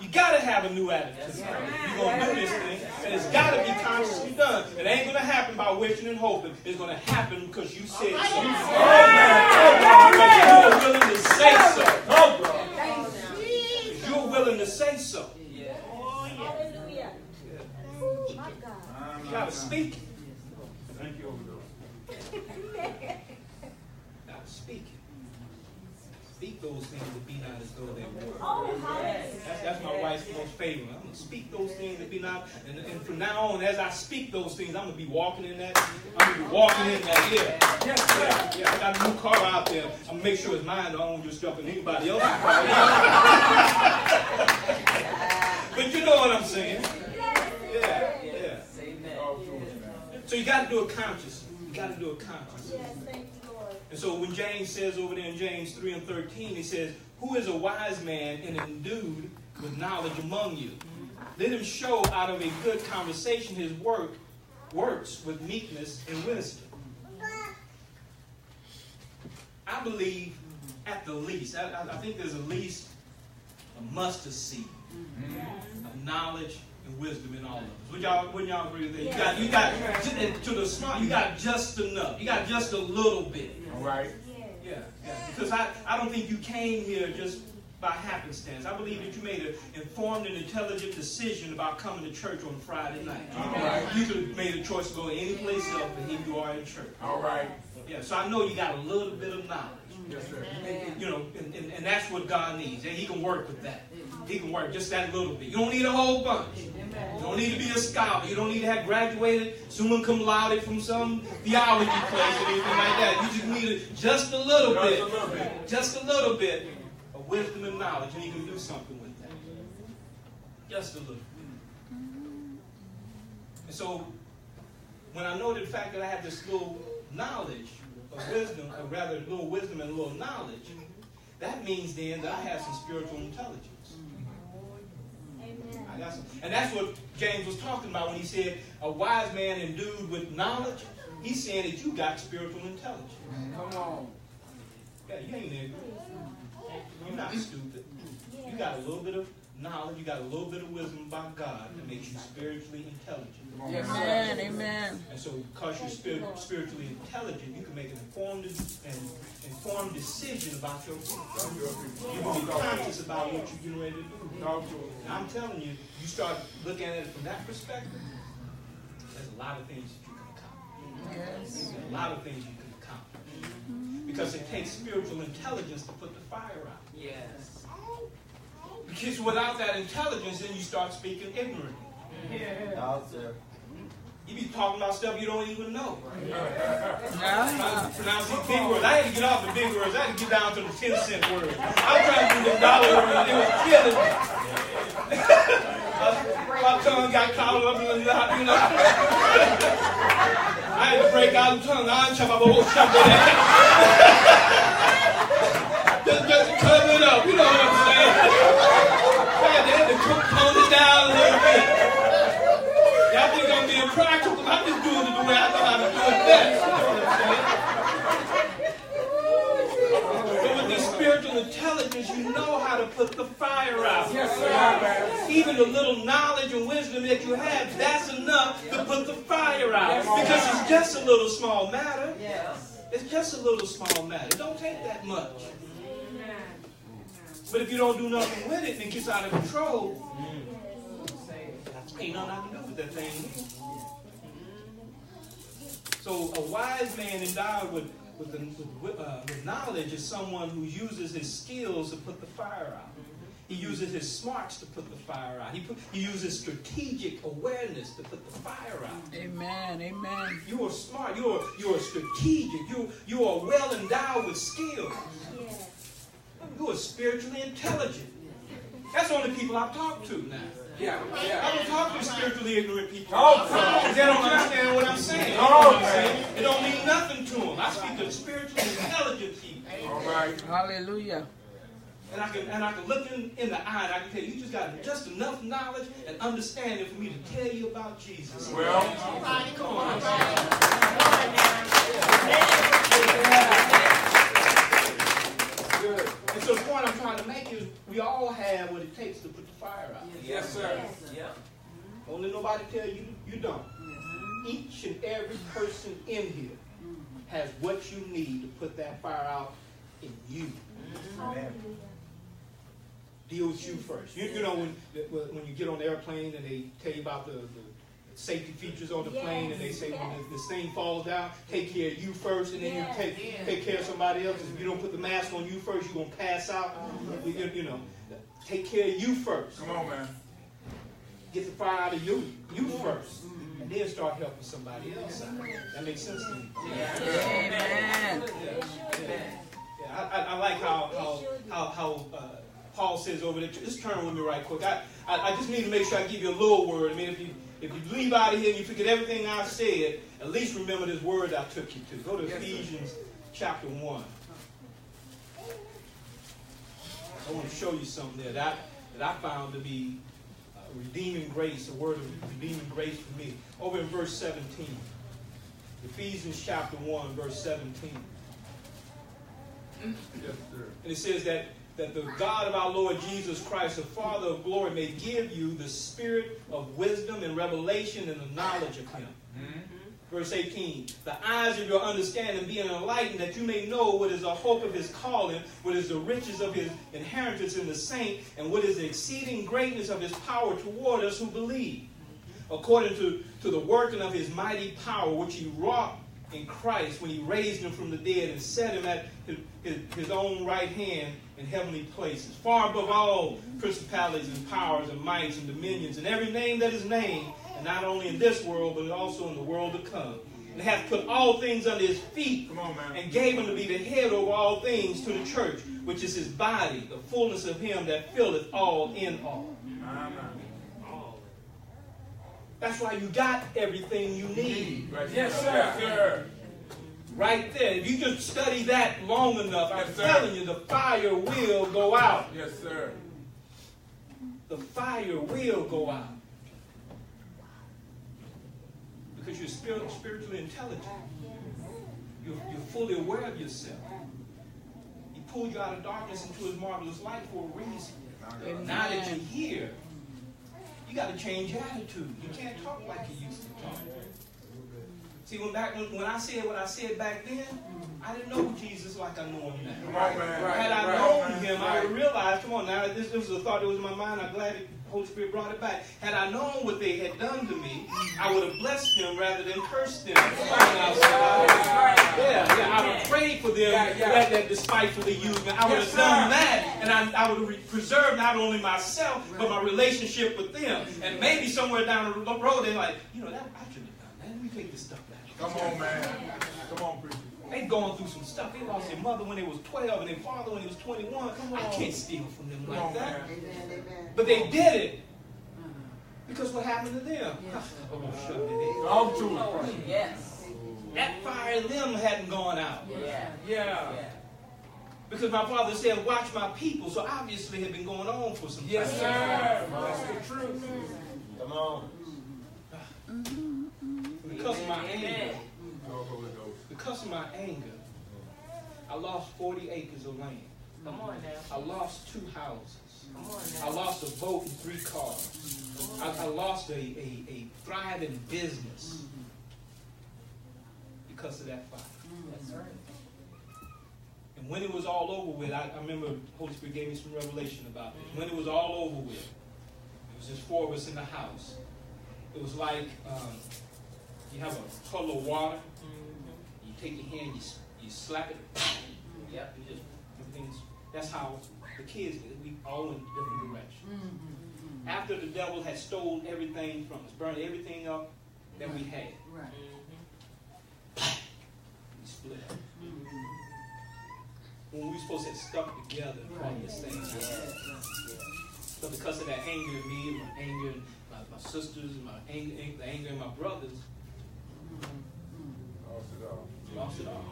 You got to have a new attitude. You're going to do this thing, and it's got to be consciously done. It ain't going to happen by wishing and hoping. It's going to happen because you said so. Because you're willing to say so. Because you're willing to say so. Hallelujah. My God. You got to speak it. Thank you, Holy Ghost. Got to speak it. Speak those things that be not as though they were. Oh, hallelujah. That's my wife's most favorite. I'm going to speak those things that be not. And from now on, as I speak those things, I'm going to be walking in that. I'm going to be walking in that. Yeah. Yes, sir. Yeah, I got a new car out there. I'm going to make sure it's mine. I don't just jump in anybody else's car. But you know what I'm saying. Yeah. So you got to do it consciously. You got to do it consciously. Yes, thank you, Lord. And so when James says over there in James 3 and 13, he says, "Who is a wise man and endued with knowledge among you? Let him show out of a good conversation his works with meekness and wisdom." I believe at the least, I think there's at least a mustard seed of knowledge and wisdom in all of us. Wouldn't y'all agree with that? You got to the smart, you got just enough. You got just a little bit. All right. Yeah. Because I don't think you came here just by happenstance. I believe that you made an informed and intelligent decision about coming to church on Friday night. Right. You could have made a choice to go any place else, but here you are in church. All right. Yeah. So I know you got a little bit of knowledge. Yes, sir. You know, and that's what God needs. And He can work with that. He can work just that little bit. You don't need a whole bunch. You don't need to be a scholar. You don't need to have graduated summa cum laude from some theology place or anything like that. You just need just a little bit. Just a little bit. Just a little bit of wisdom and knowledge, and you can do something with that. Just a little bit. And so, when I know the fact that I have this little knowledge of wisdom, or rather little wisdom and a little knowledge, that means then that I have some spiritual intelligence. Amen. I got some. And that's what James was talking about when he said, a wise man endued with knowledge. He's saying that you got spiritual intelligence. Come on. Yeah, you ain't ignorant. You're not stupid. You got a little bit of knowledge. You got a little bit of wisdom about God that makes you spiritually intelligent. Yes, sir. Amen. Amen. And so because you're spiritually intelligent, you can make an informed decision about your future. You can be conscious about what you're getting ready to do. And I'm telling you, you start looking at it from that perspective, there's a lot of things that you can accomplish. Yes. A lot of things you can accomplish. Because it takes spiritual intelligence to put the fire out. Yes. Because without that intelligence, then you start speaking ignorantly. You be talking about stuff you don't even know. Yeah. Pronounce these big words. I had to get off the big words. I had to get down to the 10-cent words. I was trying to do the dollar words, and it was killing me. My tongue got caught up in the, you know. I had to break out the tongue. Just to cover it up. You know what I'm saying? I had to tone it down a little bit. Y'all think I'm being practical? I'm just doing it the way I know how to do it best. You know what I'm saying? But with this spiritual intelligence, you know how to put the fire out. Yes, sir. Even the little knowledge and wisdom that you have, that's enough to put the fire out. Because it's just a little small matter. Yes. It's just a little small matter. It don't take that much. But if you don't do nothing with it and it gets out of control, ain't nothing I can do with that thing. So a wise man endowed with knowledge is someone who uses his skills to put the fire out. He uses his smarts to put the fire out. He uses strategic awareness to put the fire out. Amen. Amen. You are smart. You are strategic. You are well endowed with skills. You are spiritually intelligent. That's the only people I talk to now. I don't talk to spiritually ignorant people. They don't understand what I'm saying. It don't mean nothing to them. I speak to spiritually intelligent people. All right. Hallelujah. And I can look in the eye and I can tell you just got just enough knowledge and understanding for me to tell you about Jesus. Well, Come on. good. And so the point I'm trying to make is we all have what it takes to put the fire out. Yes, sir. Don't let nobody tell you you don't. Each and every person in here has what you need to put that fire out in you. Deal with you first. You know when you get on the airplane and they tell you about the safety features on the plane and they say when this thing falls down, take care of you first and then you take care of somebody else. If you don't put the mask on you first, you're going to pass out. You know, take care of you first. Come on, man. Get the fire out of you first. And then start helping somebody else out. That makes sense to me. Amen. I like how Paul says over there. Just turn with me right quick. I just need to make sure I give you a little word. I mean, if you leave out of here and you forget everything I said, at least remember this word I took you to. Go to Ephesians chapter 1. I want to show you something there that I found to be redeeming grace, a word of redeeming grace for me. Over in verse 17. Ephesians chapter 1, verse 17. Yes, sir. And it says that the God of our Lord Jesus Christ, the Father of glory, may give you the spirit of wisdom and revelation and the knowledge of him. Verse 18, the eyes of your understanding being enlightened, that you may know what is the hope of his calling, what is the riches of his inheritance in the saint, and what is the exceeding greatness of his power toward us who believe, according to the working of his mighty power, which he wrought in Christ when he raised him from the dead and set him at his own right hand in heavenly places, far above all principalities and powers and mights and dominions and every name that is named, and not only in this world, but also in the world to come. And hath put all things under his feet, Come on, man. and gave him to be the head over all things to the church, which is his body, the fullness of him that filleth all in all. That's why you got everything you need. Right. Yes, sir. Sir. Right there. If you just study that long enough, I'm Yes, sir. telling you, the fire will go out. Yes, sir. The fire will go out. Because you're spiritually intelligent. You're fully aware of yourself. He pulled you out of darkness into his marvelous light for a reason. And now that you're here, you got to change your attitude. You can't talk like you used to talk. See, when I said what I said back then, I didn't know Jesus like I know him now. Come on, man. Had I known him, I would have realized, come on now, this was a thought that was in my mind. I'm glad the Holy Spirit brought it back. Had I known what they had done to me, I would have blessed them rather than cursed them. I would have prayed for them that despitefully used me. I would have done that, and I would have preserved not only myself, but my relationship with them. And maybe somewhere down the road, they're like, I shouldn't have done that. Let me take this stuff back. Come on, man. Come on, preacher. They've gone through some stuff. They lost their mother when they was 12 and their father when he was 21. I can't steal from them like that. But they did it because what happened to them? Talk to it. Yes. That fire in them hadn't gone out. Yeah. Because my father said, watch my people. So obviously it had been going on for some time. Yes, sir. That's the truth. Come on. Because of my anger. Go, Holy Ghost. Because of my anger, I lost 40 acres of land. Come on now. I lost 2 houses. Come on I now. lost a boat and 3 cars. I lost a thriving business because of that fire. That's right. And when it was all over with, I remember the Holy Spirit gave me some revelation about this. When it was all over with, it was just 4 of us in the house. It was like you have a puddle of water. You take your hand, you slap it. Yep. You just everything's. That's how the kids did. We all went different directions. After the devil had stole everything from us, burned everything up that we had, we split up. When we were supposed to have stuck together from this thing. But because of that anger in me, my anger in my sisters, the anger in my brothers, lost it all.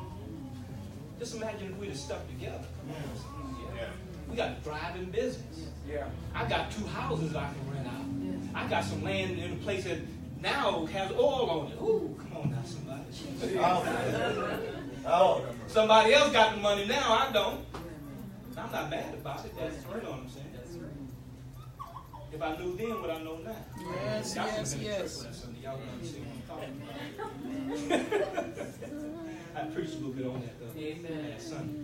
Just imagine if we'd have stuck together. We got a thriving business. I got 2 houses I can rent out. I got some land in a place that now has oil on it. Ooh, come on now, somebody. Somebody else got the money now, I don't. I'm not mad about it. That's you know what I'm saying. If I knew then what I know now. Yes, Y'all yes, been in yes. church with us Sunday. Y'all don't understand what I'm talking about. I preached a little bit on that last Sunday.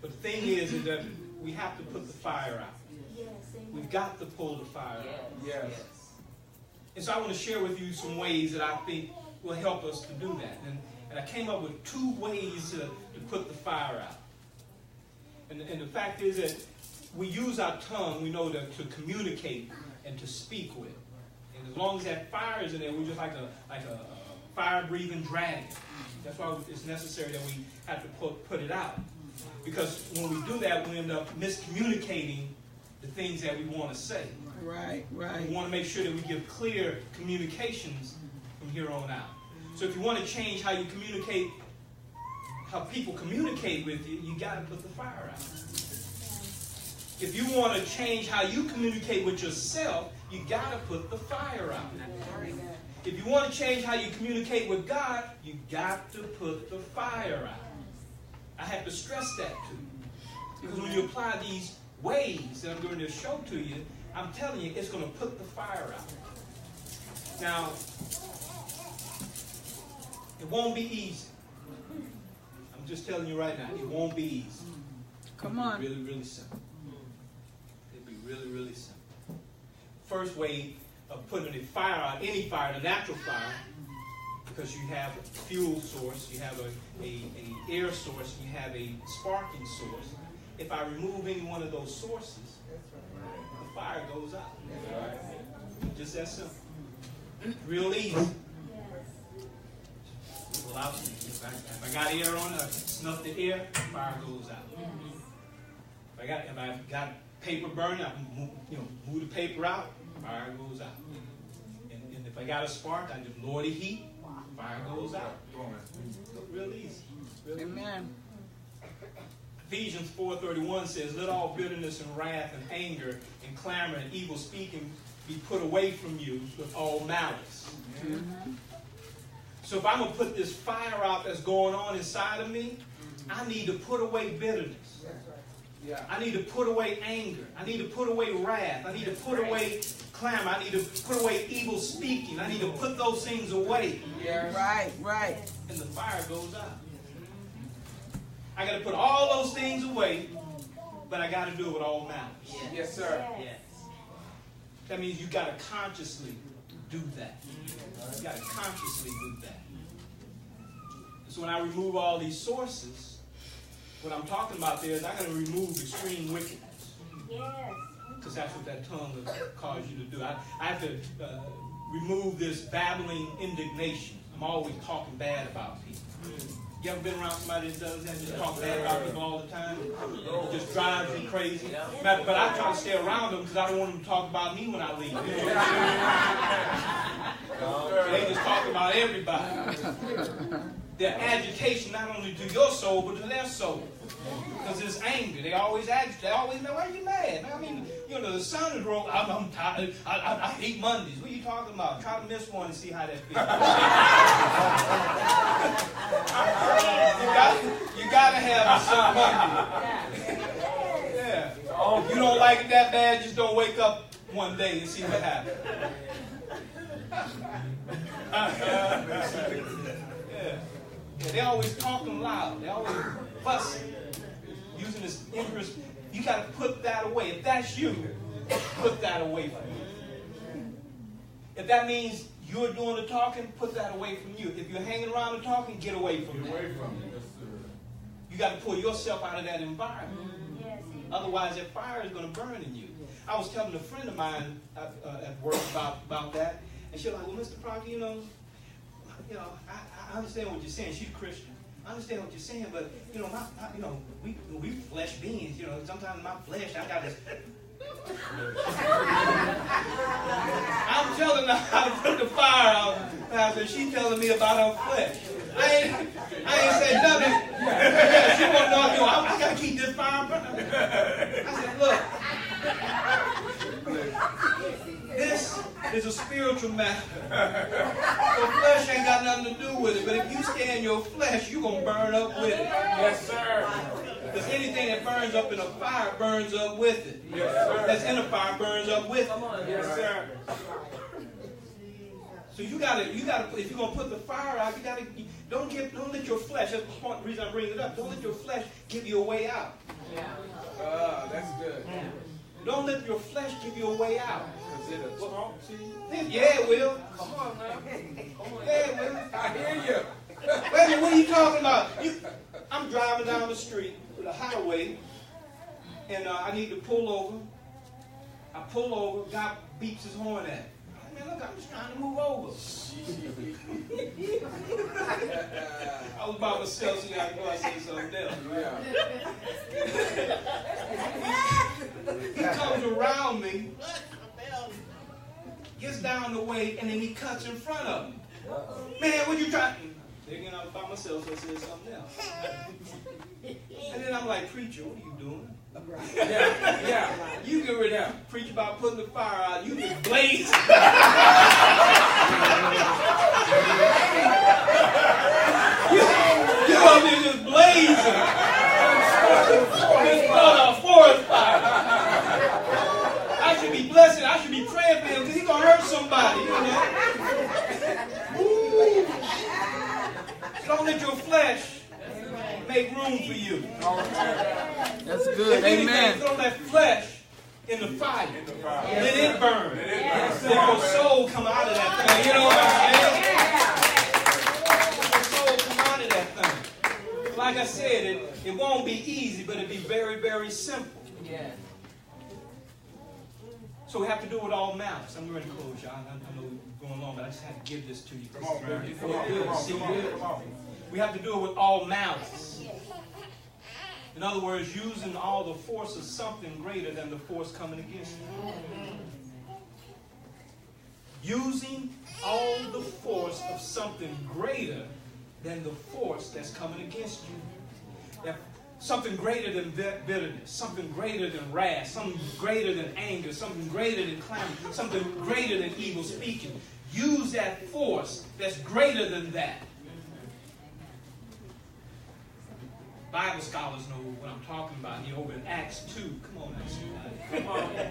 But the thing is that we have to put the fire out. We've got to pull the fire out. And so I want to share with you some ways that I think will help us to do that. And I came up with 2 ways to put the fire out. And the fact is that we use our tongue, we know, to communicate and to speak with. And as long as that fire is in there, we're just like a fire-breathing dragon. That's why it's necessary that we have to put it out. Because when we do that, we end up miscommunicating the things that we want to say. Right, right. We want to make sure that we give clear communications from here on out. So if you want to change how you communicate, how people communicate with you, you got to put the fire out. If you want to change how you communicate with yourself, you got to put the fire out. If you want to change how you communicate with God, you got to put the fire out. I have to stress that to you. Because when you apply these ways that I'm going to show to you, I'm telling you, it's going to put the fire out. Now, it won't be easy. I'm just telling you right now, it won't be easy. Come on. It'll be really, really simple. It'll be really, really simple. First way of putting the fire out, any fire, the natural fire, because you have a fuel source, you have a air source, you have a sparking source. If I remove any one of those sources, the fire goes out. Just that simple. Real easy. Well, if I got air on, I snuff the air, fire goes out. If I got paper burning, I move the paper out, fire goes out. And if I got a spark, I just lower the heat, fire goes out. Real easy. Amen. Ephesians 4:31 says, "Let all bitterness and wrath and anger and clamor and evil speaking be put away from you with all malice." Mm-hmm. So if I'm going to put this fire out that's going on inside of me, I need to put away bitterness. I need to put away anger. I need to put away wrath. I need to put away clamor. I need to put away evil speaking. I need to put those things away. Right, right. And the fire goes out. I got to put all those things away, but I got to do it with all malice. Yes, sir. That means you got to consciously do that. You got to consciously do that. So when I remove all these sources, what I'm talking about there is I'm going to remove extreme wickedness. Because that's what that tongue will cause you to do. I have to remove this babbling indignation. I'm always talking bad about people. You ever been around somebody that does that? Just talk bad about people all the time? It just drives me crazy. But I try to stay around them because I don't want them to talk about me when I leave. They just talk about everybody. Their agitation not only to your soul, but to their soul. Because it's anger. They always agitate. They always know, why are you mad? I mean, the sun is rolling. I'm tired. I hate Mondays. What are you talking about? Try to miss one and see how that feels. you got to have a sun Monday. Yeah. If you don't like it that bad, just don't wake up one day and see what happens. Yeah, they always talking loud. They always fussing, using this interest. You got to put that away. If that's you, put that away from you. If that means you're doing the talking, put that away from you. If you're hanging around the talking, get away from that. You got to pull yourself out of that environment. Otherwise, that fire is going to burn in you. I was telling a friend of mine at work about that, and she was like, "Well, Mr. Proctor, you know, I understand what you're saying. She's a Christian. I understand what you're saying, but we flesh beings. Sometimes my flesh, I got to." I'm telling her how to put the fire out, Pastor. She's telling me about her flesh. I ain't said nothing. She want to know, I got to keep this fire burning. I said, look, this is a spiritual matter. Your flesh ain't got nothing to do with it, but if you stay in your flesh, you're going to burn up with it. Yes, sir. Because anything that burns up in a fire burns up with it. Yes, sir. That's in a fire burns up with it. Yes, sir. So you gotta, if you're gonna put the fire out, you gotta, don't let your flesh. That's the reason I'm bringing it up. Don't let your flesh give you a way out. That's good. Don't let your flesh give you a way out. Because it'll talk to you. Yeah, it will. Come on, man. Yeah, it will. I hear you. Wait a minute, what are you talking about? I'm driving down the street with a highway, and I need to pull over. I pull over. Guy beeps his horn at me. Man, look, I'm just trying to move over. I was by myself, so I know I said something else. Yeah. He comes around me, gets down the way, and then he cuts in front of me. Man, what you trying? Again, I was by myself, so I said something else. And then I'm like, preacher, what are you doing? Yeah. You get ready to preach about putting the fire out. You just blaze. you up there just blazing. It's called a forest fire. I should be blessing. I should be praying for him because he's going to hurt somebody. Don't let your flesh make room for you. That's good. Amen. Throw that flesh in the fire. Let it burn. Let your soul come out of that thing. You know what I'm saying? Let your soul come out of that thing. Like I said, it won't be easy, but it'll be very, very simple. Yeah. So we have to do it with all malice. I'm ready to close, y'all. I know we're going long, but I just had to give this to you. Come on, man. Come on. We have to do it with all malice. In other words, using all the force of something greater than the force coming against you. Using all the force of something greater than the force that's coming against you. That something greater than bitterness, something greater than wrath, something greater than anger, something greater than clamor, something greater than evil speaking. Use that force that's greater than that. Bible scholars know what I'm talking about here over in Acts 2. Come on now,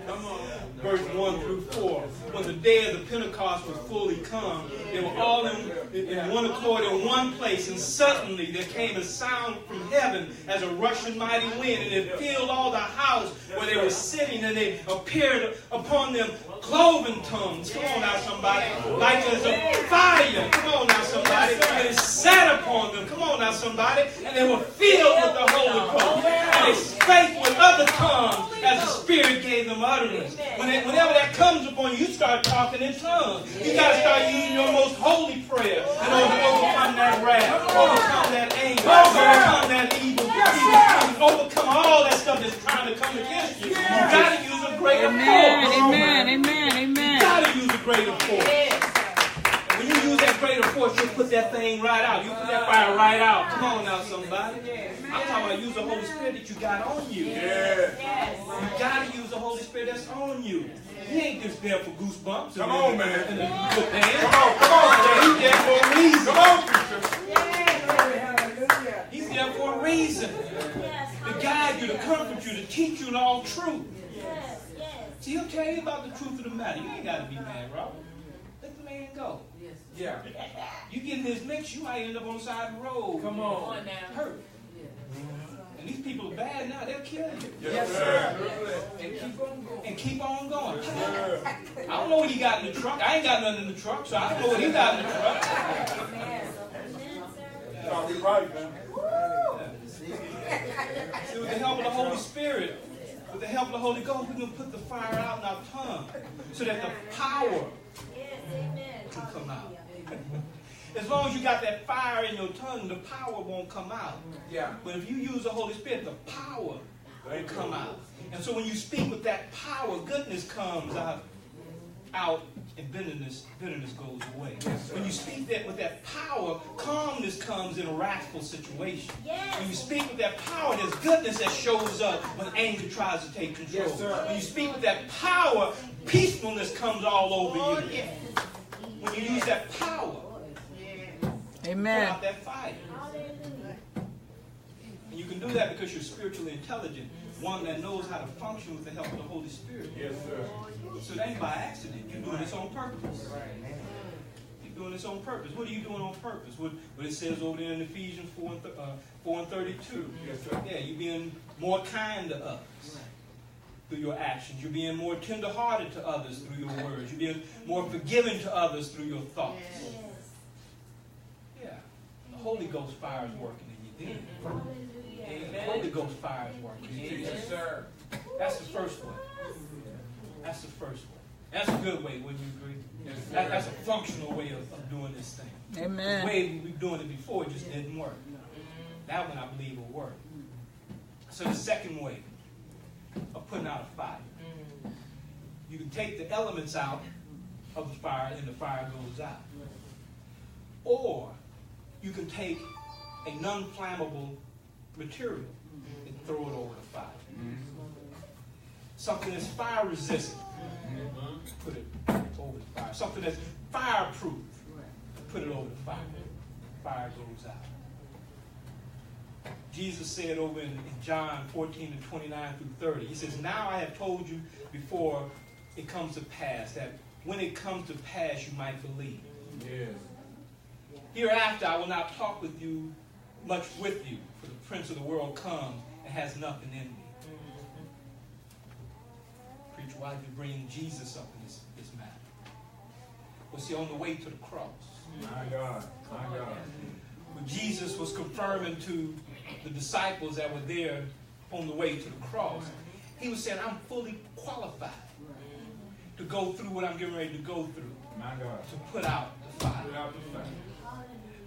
Come on. Verse 1 through 4. When the day of the Pentecost was fully come, they were all in one accord in one place, and suddenly there came a sound from heaven as a rushing mighty wind, and it filled all the house where they were sitting, and they appeared upon them cloven tongues. Come on now, somebody. Like as a fire. Come on now, somebody. And it sat upon them. Come on now, somebody. And they were filled with the Holy Ghost. And they spake with other tongues as the Spirit gave them utterance. Whenever that comes upon you, you start talking in tongues. You got to start using your most holy prayer in order to overcome that wrath, overcome that anger, overcome that evil, overcome all that stuff that's trying to come against you. You got to use a greater force. Amen. You got to use a greater force. When you use that greater force, you'll put that thing right out. You put that fire right out. Come on now, somebody. I'm talking about use the Holy Spirit that you got on you. You got to use the Holy Spirit that's on you. He ain't just there for goosebumps. Come on, man. And a good band. Come on. He's there for a reason. Come on, preacher. He's there for a reason. To guide you, to comfort you, to teach you in all truth. See, he'll tell you about the truth of the matter. You ain't got to be mad, Robert. Let the man go. Yeah. You get in this mix, you might end up on the side of the road. Come on. now. Hurt. And these people are bad now. They'll kill you. Yes, sir. And keep on going. I don't know what he got in the truck. I ain't got nothing in the truck, so I don't know what he got in the truck. Y'all right, man. See, with the help of the Holy Spirit, with the help of the Holy Ghost, we can put the fire out in our tongue so that the power can come out. As long as you got that fire in your tongue, the power won't come out. Yeah. But if you use the Holy Spirit, the power will come out. And so when you speak with that power, goodness comes out and bitterness goes away. When you speak that with that power, calmness comes in a wrathful situation. When you speak with that power, there's goodness that shows up when anger tries to take control. When you speak with that power, peacefulness comes all over you. When you use that power, Amen. put out that fire. And you can do that because you're spiritually intelligent, one that knows how to function with the help of the Holy Spirit. Yes, sir. So it ain't by accident. You're doing this on purpose. You're doing this on purpose. What are you doing on purpose? What it says over there in Ephesians 4 and 32. Yes, sir. Yeah, you're being more kind to others through your actions. You're being more tender-hearted to others through your words. You're being more forgiving to others through your thoughts. Yeah. The Holy Ghost fire is working in you. The Holy Ghost fire is working in you. Yes, sir. That's the first way. That's the first way. That's a good way, wouldn't you agree? Yes, sir. That's a functional way of doing this thing. Amen. The way we were doing it before just didn't work. That one I believe will work. So the second way of putting out a fire. You can take the elements out of the fire and the fire goes out. Or you can take a non-flammable material and throw it over the fire. Something that's fire resistant, put it over the fire. Something that's fireproof, put it over the fire. Fire goes out. Jesus said over in John 14 and 29 through 30, he says, now I have told you before it comes to pass, that when it comes to pass you might believe. Yes. Hereafter I will not talk with you much with you, for the prince of the world comes and has nothing in me. Preacher, why did you bring Jesus up in this matter? Was he on the way to the cross? My God. My God. When Jesus was confirming to the disciples that were there on the way to the cross, he was saying, I'm fully qualified to go through what I'm getting ready to go through. My God. To put out the fire. Put out the fire.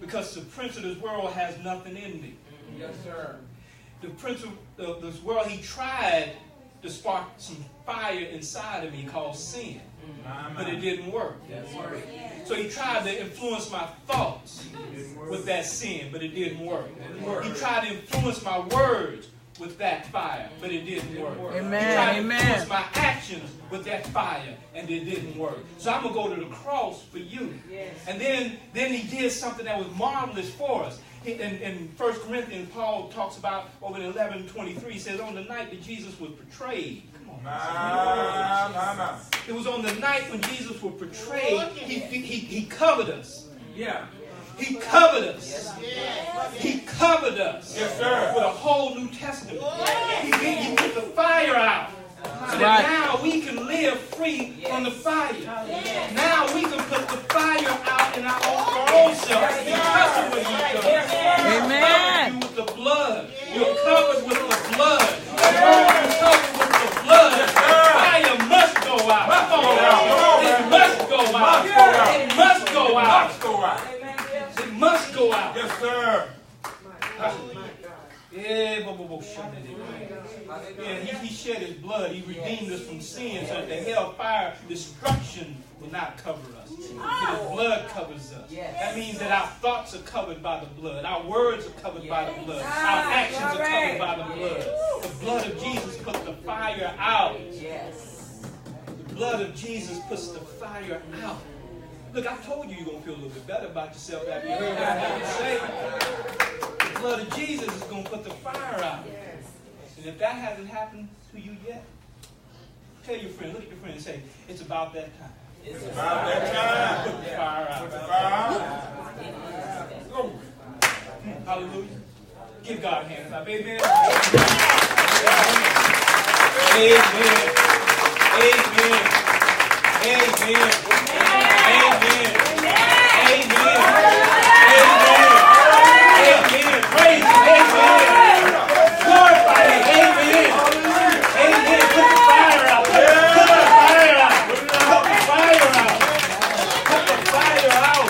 Because the prince of this world has nothing in me. Yes, sir. The prince of this world, he tried to spark some fire inside of me called sin. But it didn't work. So he tried to influence my thoughts with that sin, but it didn't work. He tried to influence my words with that fire, but it didn't work. Amen. He tried to Amen. influence my actions with that fire, and it didn't work. So I'm going to go to the cross for you. And then he did something that was marvelous for us. In 1 Corinthians, Paul talks about over in 11:23, he says, on the night that Jesus was betrayed, it was on the night when Jesus was betrayed, he covered us. Yeah. He covered us. He covered us. Yes, sir. With a whole New Testament. He put the fire out. So that now we can live free from the fire. Now we can put the fire out in our own self. Because of what he does. Amen. You with the blood. You're covered with the blood. As long as you're covered with the blood, the fire must go out. It must go out. It must go out. Must go out. It must go out. Yes, sir. Yeah, he shed his blood. He redeemed us from sin so that the hellfire destruction will not cover us. But his blood covers us. That means that our thoughts are covered by the blood. Our words are covered by the blood. Our actions are covered by the blood. The blood of Jesus puts the fire out. The blood of Jesus puts the fire out. Look, I told you you're going to feel a little bit better about yourself after you heard what I had to say. The blood of Jesus is going to put the fire out. And if that hasn't happened to you yet, tell your friend, look at your friend and say, it's about that time. It's about that time. Put the fire out. Put the fire out. Hallelujah. Give God a hand clap. Amen. Amen. Amen. Amen. Amen. Amen. Amen. Praise Him. Amen. Glorify Him. Amen. Amen. Put the fire out. Put the fire out. Put the fire out. Put the fire out.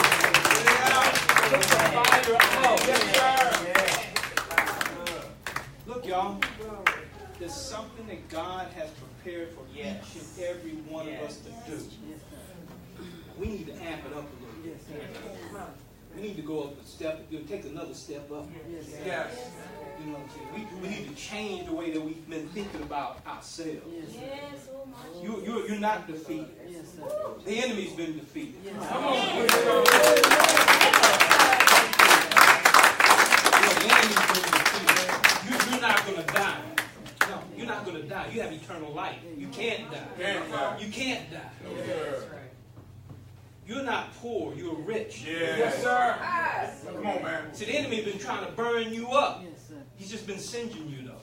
Put the fire out. Yes, sir. Look, y'all. There's something that God has prepared for each and every one of us to do. We need to amp it up a little bit. We need to go up a step, take another step up. Yes. You know what I'm saying? We need to change the way that we've been thinking about ourselves. Yes, oh my. You're not defeated. The enemy's been defeated. Come on. The enemy's been defeated. You're not going to die. No, you're not going to die. You have eternal life. You can't die. You can't die. You're not poor. You're rich. Yes, sir. Come on, man. See, the enemy's been trying to burn you up. He's just been singeing you, though.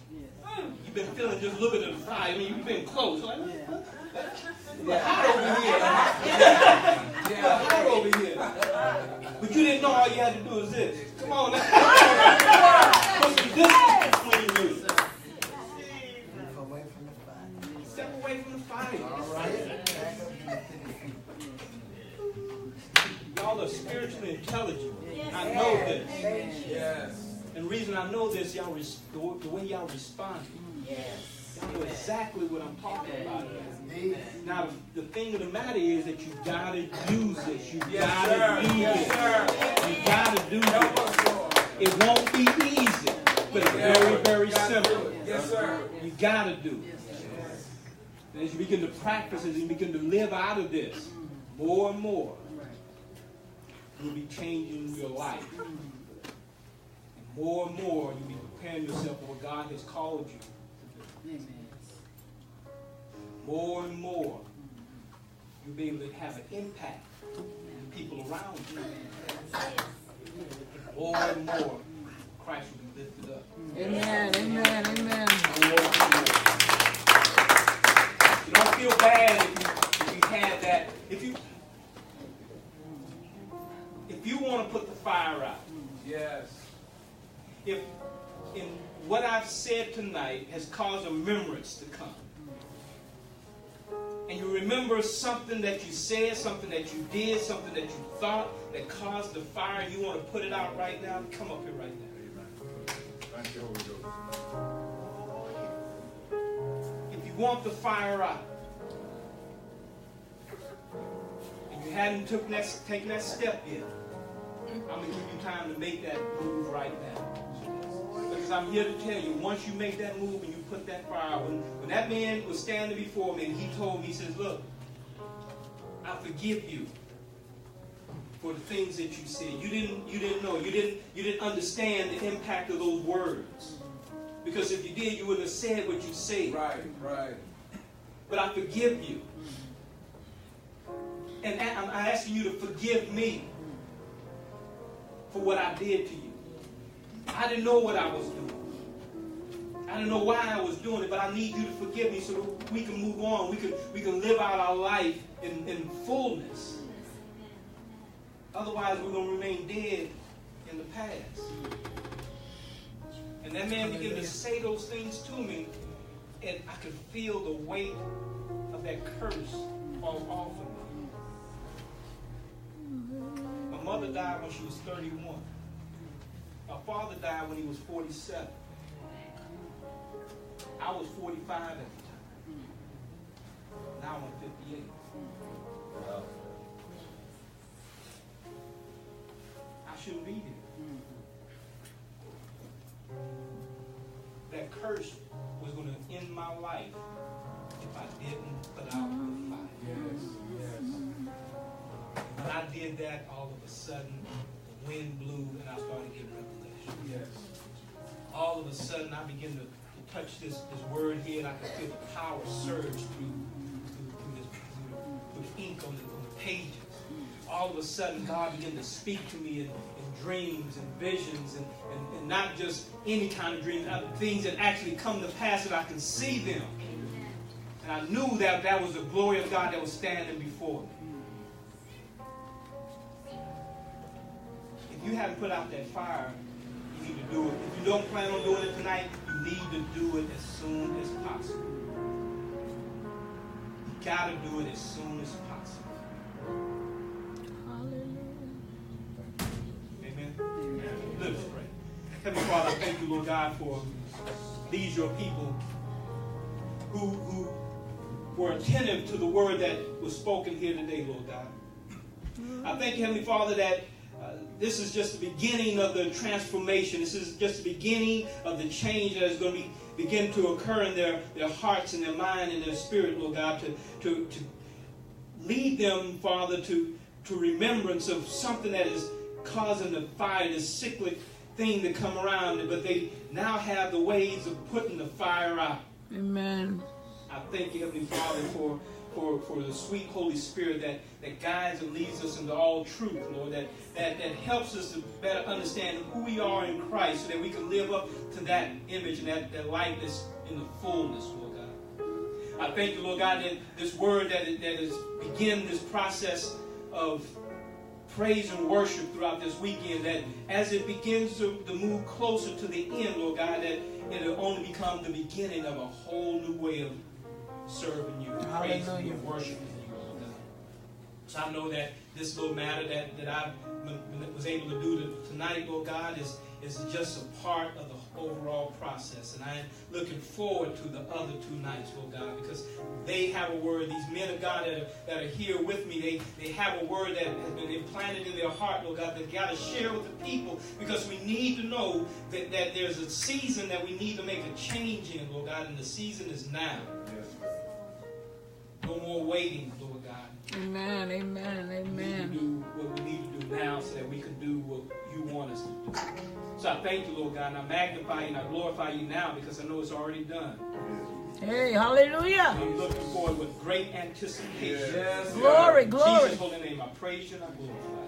You've been feeling just a little bit of the fire. I mean, you've been close. Like, hot over here. Hot over here. But you didn't know all you had to do is this. Come on now. Put some distance between you. Step away from the fire. All right. Y'all are spiritually intelligent. I know this. Yes. And the reason I know this, y'all the way y'all respond. Y'all know exactly what I'm talking about. Now, the thing of the matter is that you gotta use this. You gotta do this. You gotta do this. It won't be easy, but it's very, very simple. Yes, sir. You gotta do it. And as you begin to practice, as you begin to live out of this, more and more, you'll be changing your life. And more and more, you'll be preparing yourself for what God has called you to do. More and more, you'll be able to have an impact on the people around you. More and more, Christ will be lifted up. Amen. Amen. Amen. You don't feel bad if you had that. If you want to put the fire out. Yes. If in what I've said tonight has caused a remembrance to come, and you remember something that you said, something that you did, something that you thought that caused the fire, and you want to put it out right now, come up here right now. Thank you, Holy Ghost. If you want the fire out, and you hadn't taken that step yet, I'm going to give you time to make that move right now. Because I'm here to tell you, once you make that move and you put that fire out, when that man was standing before me and he told me, he says, look, I forgive you for the things that you said. You didn't know. You didn't understand the impact of those words. Because if you did, you wouldn't have said what you said. Right. But I forgive you. And I'm asking you to forgive me for what I did to you. I didn't know what I was doing. I didn't know why I was doing it, but I need you to forgive me so that we can move on. We can live out our life in fullness. Otherwise, we're going to remain dead in the past. And that man began to say those things to me, and I could feel the weight of that curse fall off of me. My mother died when she was 31. My father died when he was 47. I was 45 at the time. Now I'm 58. I shouldn't be here. That curse was going to end my life if I didn't put out the fire. Yes. When I did that, all of a sudden, the wind blew and I started getting revelation. Yes. All of a sudden, I began to touch this word here, and I could feel the power surge through the ink on the pages. All of a sudden, God began to speak to me in dreams and visions and not just any kind of dreams, things that actually come to pass that I can see them. And I knew that that was the glory of God that was standing before me. If you haven't put out that fire, you need to do it. If you don't plan on doing it tonight, you need to do it as soon as possible. You got to do it as soon as possible. Amen. Let us pray. Heavenly Father, I thank you, Lord God, for these your people who were attentive to the word that was spoken here today, Lord God. I thank you, Heavenly Father, that this is just the beginning of the transformation. This is just the beginning of the change that is going to begin to occur in their hearts and their mind and their spirit, Lord God, to lead them, Father, to remembrance of something that is causing the fire, this cyclic thing to come around, but they now have the ways of putting the fire out. Amen. I thank you, Heavenly Father, for the sweet Holy Spirit that guides and leads us into all truth, Lord, that helps us to better understand who we are in Christ so that we can live up to that image and that likeness in the fullness, Lord God. I thank you, Lord God, that this word that is begin this process of praise and worship throughout this weekend, that as it begins to move closer to the end, Lord God, that it'll only become the beginning of a whole new way of serving you, praising you, worshiping you, Lord God. So I know that this little matter that I was able to do tonight, Lord God, is just a part of the overall process. And I'm looking forward to the other 2 nights, Lord God, because they have a word. These men of God that are here with me, they have a word that has been implanted in their heart, Lord God, that got to share with the people, because we need to know that there's a season that we need to make a change in, Lord God, and the season is now. No more waiting, Lord God. Amen, amen, amen. We need to do what we need to do now so that we can do what you want us to do. So I thank you, Lord God, and I magnify you and I glorify you now because I know it's already done. Hey, hallelujah. I'm looking forward with great anticipation. Yes. Glory, In glory. Jesus' holy name, I praise you and I glorify you.